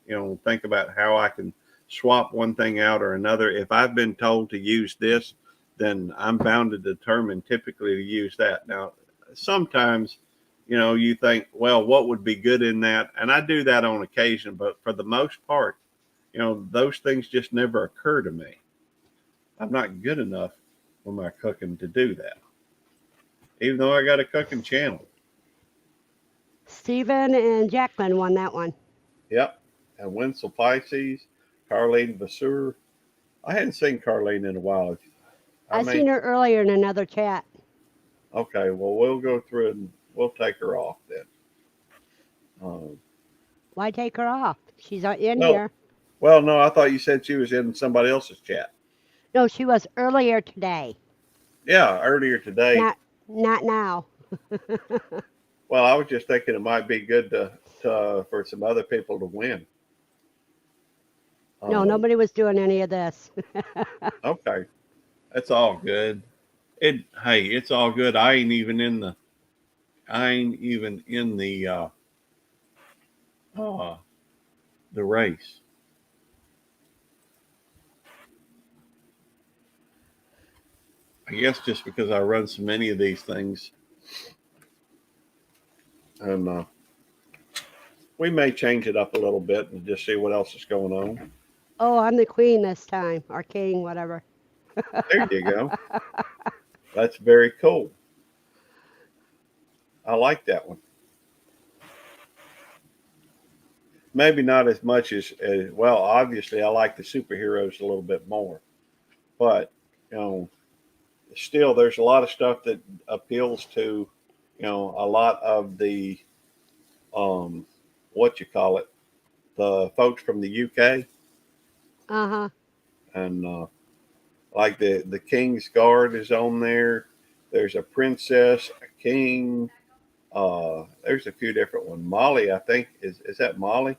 think about how I can swap one thing out or another. If I've been told to use this, then I'm bound to determine typically to use that. Now, sometimes you think, well, what would be good in that, and I do that on occasion, but for the most part, those things just never occur to me. I'm not good enough with my cooking to do that, even though I got a cooking channel. Stephen and Jacqueline won that one. Yep. And Winsel Pisces, Carlene Basur. I hadn't seen Carlene in a while. I seen her earlier in another chat. Okay, well, we'll go through it and we'll take her off then. Why take her off? She's in No, here. well, no, I thought you said she was in somebody else's chat. No, she was earlier today. Yeah, earlier today. Not now. Well, I was just thinking it might be good to for some other people to win. No, nobody was doing any of this. Okay, that's all good. Hey, it's all good. I ain't even in the the race. I guess just because I run so many of these things, and we may change it up a little bit and just see what else is going on. Oh, I'm the queen this time, or king, whatever. There you go. That's very cool. I like that one. Maybe not as much as well. Obviously, I like the superheroes a little bit more, but still, there's a lot of stuff that appeals to a lot of the what you call it, the folks from the UK, Uh-huh. and like the King's Guard is on there. There's a princess, a king. There's a few different ones. Molly, I think is that Molly?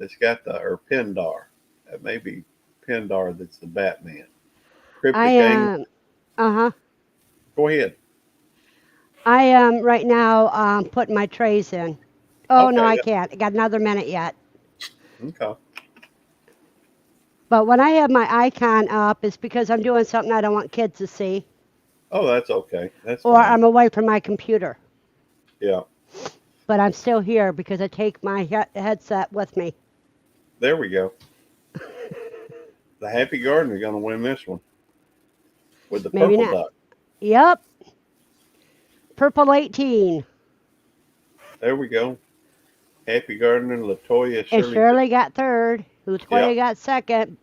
It's got or Pendar. That may be Pendar. That's the Batman. Cryptic I King. am. Uh-huh. Go ahead. I am right now putting my trays in. Oh no, I Okay. can't. I got another minute yet. Okay. But when I have my icon up, it's because I'm doing something I don't want kids to see, Oh, that's okay. That's or fine. I'm away from my computer. Yeah. But I'm still here because I take my headset with me. There we go. the Happy Gardener going to win this one with the Maybe purple not. duck. Yep. Purple 18. There we go. Happy Gardener, Latoya, And Shirley. Shirley got third. Latoya Yep. got second.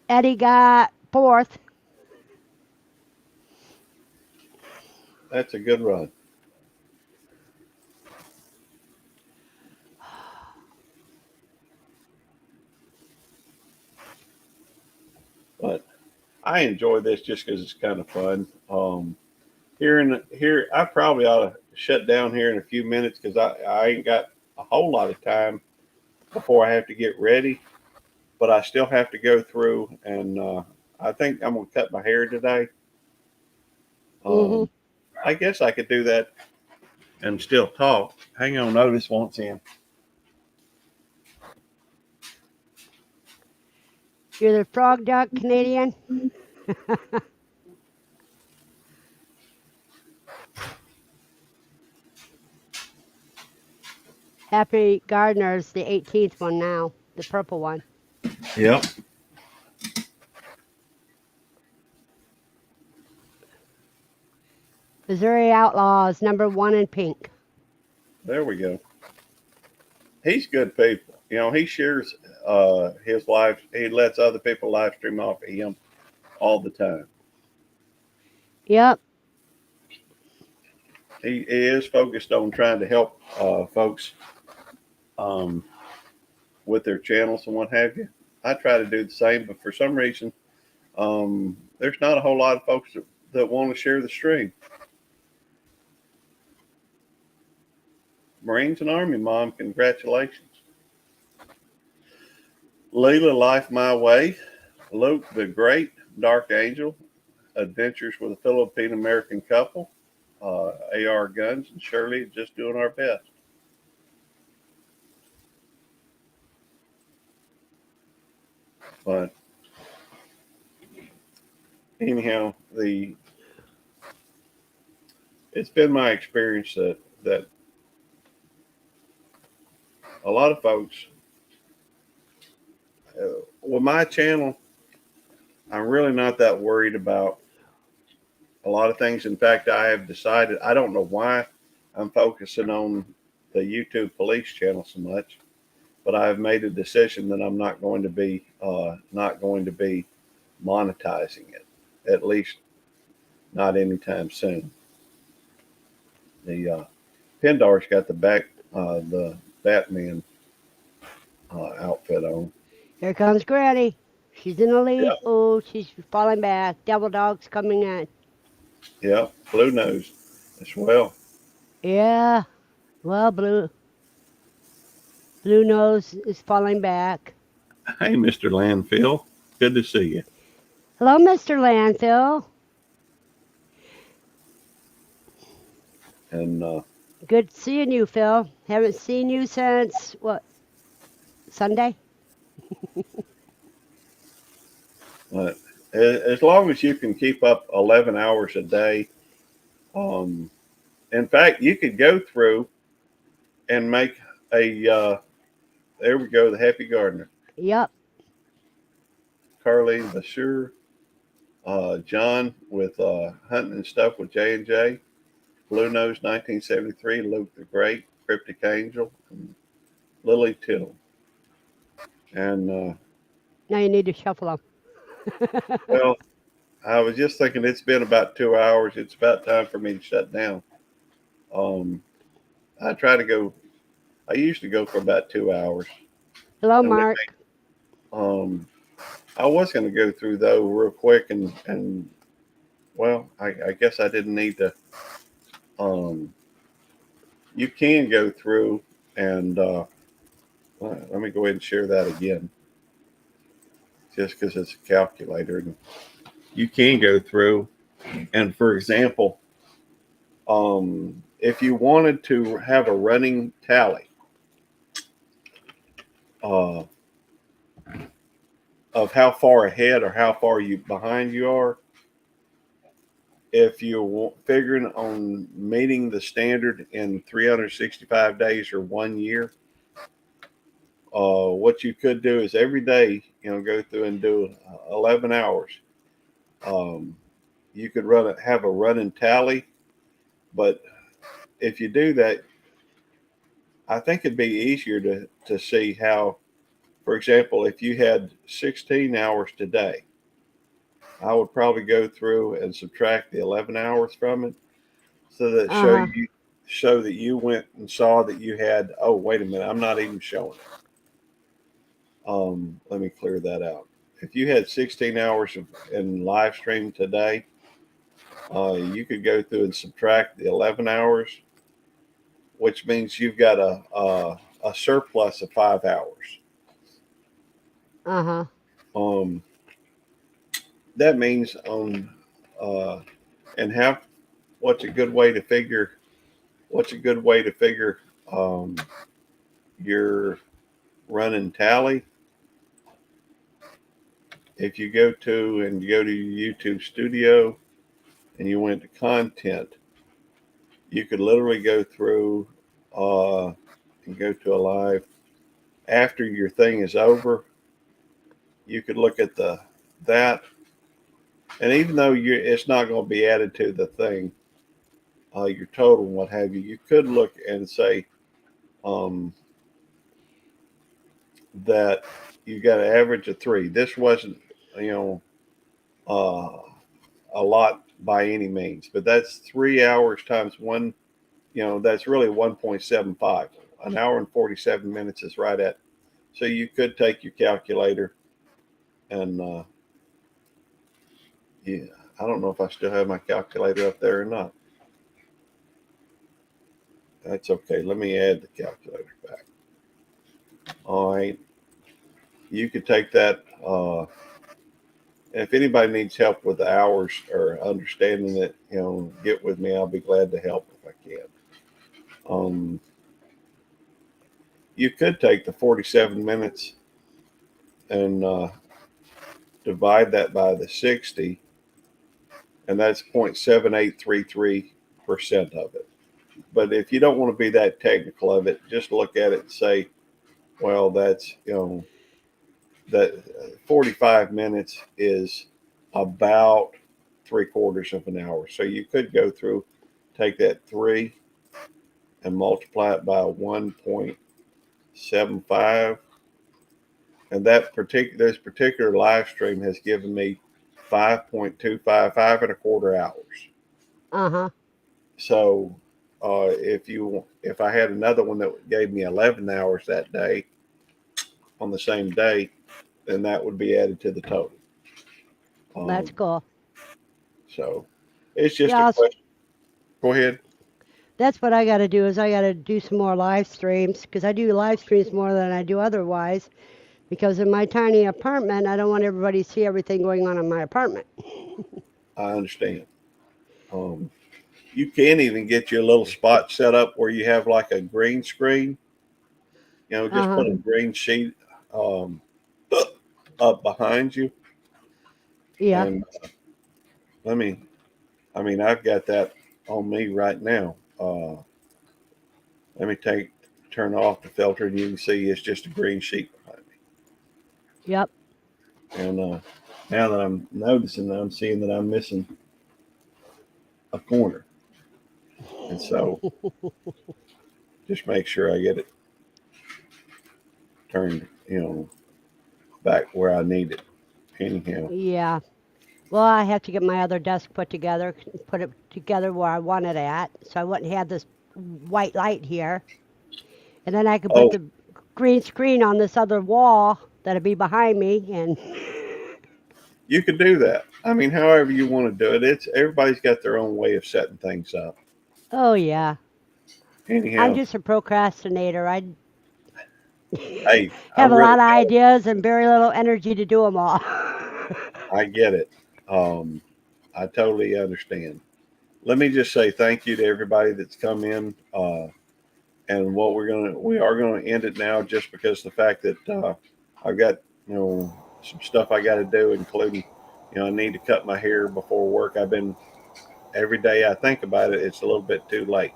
Eddie got fourth. That's a good run. But I enjoy this just because it's kind of fun. Here, I probably ought to shut down here in a few minutes because I ain't got a whole lot of time before I have to get ready. But I still have to go through, and I think I'm gonna cut my hair today. Mhm. I guess I could do that and still talk. Hang on, Otis wants in. You're the frog duck Canadian. Happy Gardener's the 18th one now, the purple one. Yep. Missouri Outlaws, number 1 in pink. There we go. He's good people. You know, he shares his life. He lets other people live stream off of him all the time. Yep. He is focused on trying to help folks with their channels and what have you. I try to do the same, but for some reason, there's not a whole lot of folks that want to share the stream. Marines and Army Mom, congratulations. Leela, Life My Way. Luke the Great, Dark Angel, Adventures with a Philippine American Couple, AR Guns, and Shirley, just doing our best. But anyhow, it's been my experience that a lot of folks, with my channel, I'm really not that worried about a lot of things. In fact, I have decided, I don't know why I'm focusing on the YouTube police channel so much, but I've made a decision that I'm not going to be monetizing it, at least not anytime soon. The Pindar's got the Batman outfit on. Here comes Granny. She's in the lead. Yep. Oh, she's falling back. Devil Dog's coming in. Yeah, Blue Nose as well. Yeah. Well, Blue Nose is falling back. Hey, Mr. Landfill, good to see you. Hello, Mr. Landfill. And Good seeing you, Phil. Haven't seen you since, what, Sunday? as long as you can keep up 11 hours a day, in fact, you could go through and make a, there we go, the Happy Gardener. Yep. Carlene Basur, John with Hunting and Stuff with J&J, Blue Nose 1973, Luke the Great, Cryptic Angel, and Lily Tittle. And Now you need to shuffle them. well, I was just thinking it's been about 2 hours. It's about time for me to shut down. I used to go for about 2 hours. Hello, And Mark. I was going to go through though real quick and well, I guess I didn't need to. You can go through and let me go ahead and share that again, just because it's a calculator. And you can go through, and for example, if you wanted to have a running tally of how far ahead or how far behind you are, if you're figuring on meeting the standard in 365 days or 1 year, what you could do is every day, go through and do 11 hours. You could have a running tally, but if you do that, I think it'd be easier to see how, for example, if you had 16 hours today, I would probably go through and subtract the 11 hours from it, so that Uh-huh. show that you went and saw that you had. Oh, wait a minute, I'm not even showing it. Let me clear that out. If you had 16 hours in live stream today, you could go through and subtract the 11 hours, which means you've got a surplus of 5 hours. Uh-huh. Um, that means and have what's a good way to figure your running tally. If you go to your YouTube studio and you went to content, you could literally go through and go to a live after your thing is over. You could look at that, and even though it's not going to be added to the thing, your total and what have you, you could look and say that you got an average of 3. This wasn't, uh, a lot by any means, but that's 3 hours times one. That's really 1.75. An hour and 47 minutes is right at. So you could take your calculator and yeah, I don't know if I still have my calculator up there or not. That's okay. Let me add the calculator back. All right. You could take that. If anybody needs help with the hours or understanding it, get with me. I'll be glad to help if I can. You could take the 47 minutes and divide that by the 60, and that's 0.7833% of it. But if you don't want to be that technical of it, just look at it and say, well, that's, that 45 minutes is about 3/4 of an hour. So you could go through, take that 3 and multiply it by 1.75. And this particular live stream has given me 5.25, 5.25 hours. Uh-huh. So if I had another one that gave me 11 hours that day on the same day, then that would be added to the total. That's cool. So it's just Yeah, a question. Go ahead. that's what I got to do is I got to do some more live streams because I do live streams more than I do otherwise. Because in my tiny apartment, I don't want everybody to see everything going on in my apartment. I understand. You can even get your little spot set up where you have like a green screen. Just Uh-huh. put a green sheet um, up behind you. Yeah. And I've got that on me right now. Let me turn off the filter, and you can see it's just a green sheet behind me. Yep. And now that I'm noticing, I'm seeing that I'm missing a corner, and so just make sure I get it turned, back where I need it. Anyhow, Yeah. Well, I have to get my other desk put it together where I want it at, so I wouldn't have this white light here. And then I could put oh, the green screen on this other wall that'd be behind me. And you could do that. However you want to do it. It's everybody's got their own way of setting things up. oh yeah, I'm Anyhow, just a procrastinator. I hey, I have a really lot of ideas and very little energy to do them all. I get it. I totally understand. Let me just say thank you to everybody that's come in. And we are gonna end it now, just because the fact that I've got some stuff I got to do, including I need to cut my hair before work. Every day I think about it, it's a little bit too late.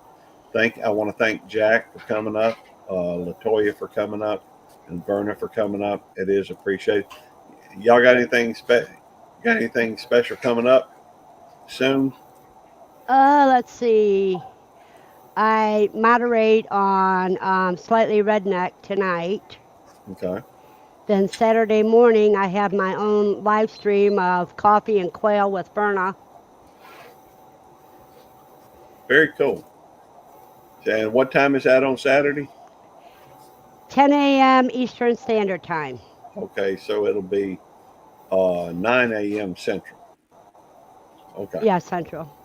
I want to thank Jack for coming up, Latoya for coming up, and Verna for coming up. It is appreciated. Y'all got anything special coming up soon? Let's see. I moderate on Slightly Redneck tonight. Okay. Then Saturday morning, I have my own live stream of Coffee and Quail with Verna. Very cool. And what time is that on Saturday? 10 a.m. Eastern Standard Time. Okay, so it'll be 9 a.m. Central. Okay. Yeah, Central.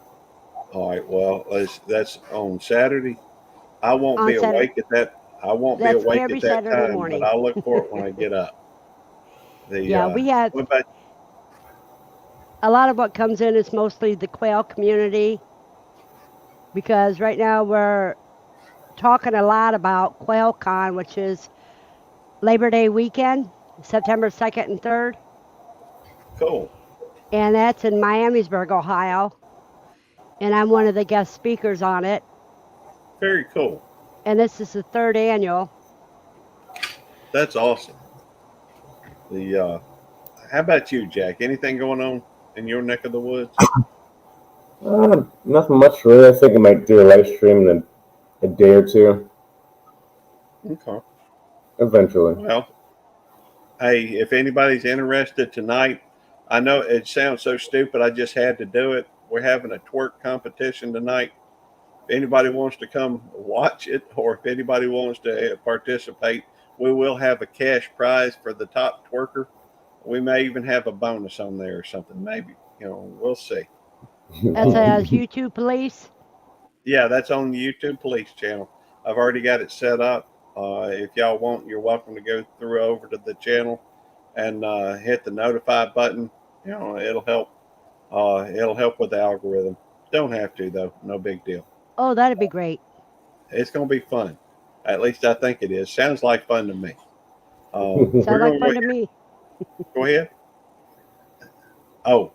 All right. Well, that's on Saturday. I won't On be Saturday. awake at that. I won't be That's awake every at that Saturday time, morning. but I'll look for it when I get up. Yeah, we have What about a lot of what comes in is mostly the quail community, because right now we're talking a lot about QuailCon, which is Labor Day weekend, September 2nd and 3rd, cool? and that's in Miamisburg, Ohio. And I'm one of the guest speakers on it. Very cool. And this is the 3rd annual. That's awesome. How about you, Jack? Anything going on in your neck of the woods? Nothing much really. I think I might do a live stream in a day or two. Okay. Eventually. Well, hey, if anybody's interested tonight, I know it sounds so stupid. I just had to do it. We're having a twerk competition tonight. If anybody wants to come watch it, or if anybody wants to participate, we will have a cash prize for the top twerker. We may even have a bonus on there or something. Maybe, we'll see. That says YouTube Police. Yeah, that's on the YouTube Police channel. I've already got it set up. If y'all want, you're welcome to go through over to the channel and hit the notify button. It'll help. It'll help with the algorithm. Don't have to though. No big deal. Oh, that'd be great. It's gonna be fun. At least I think it is. Sounds like fun to me. Sounds like fun to me. Go ahead. Oh,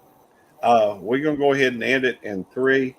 we're gonna go ahead and end it in 3,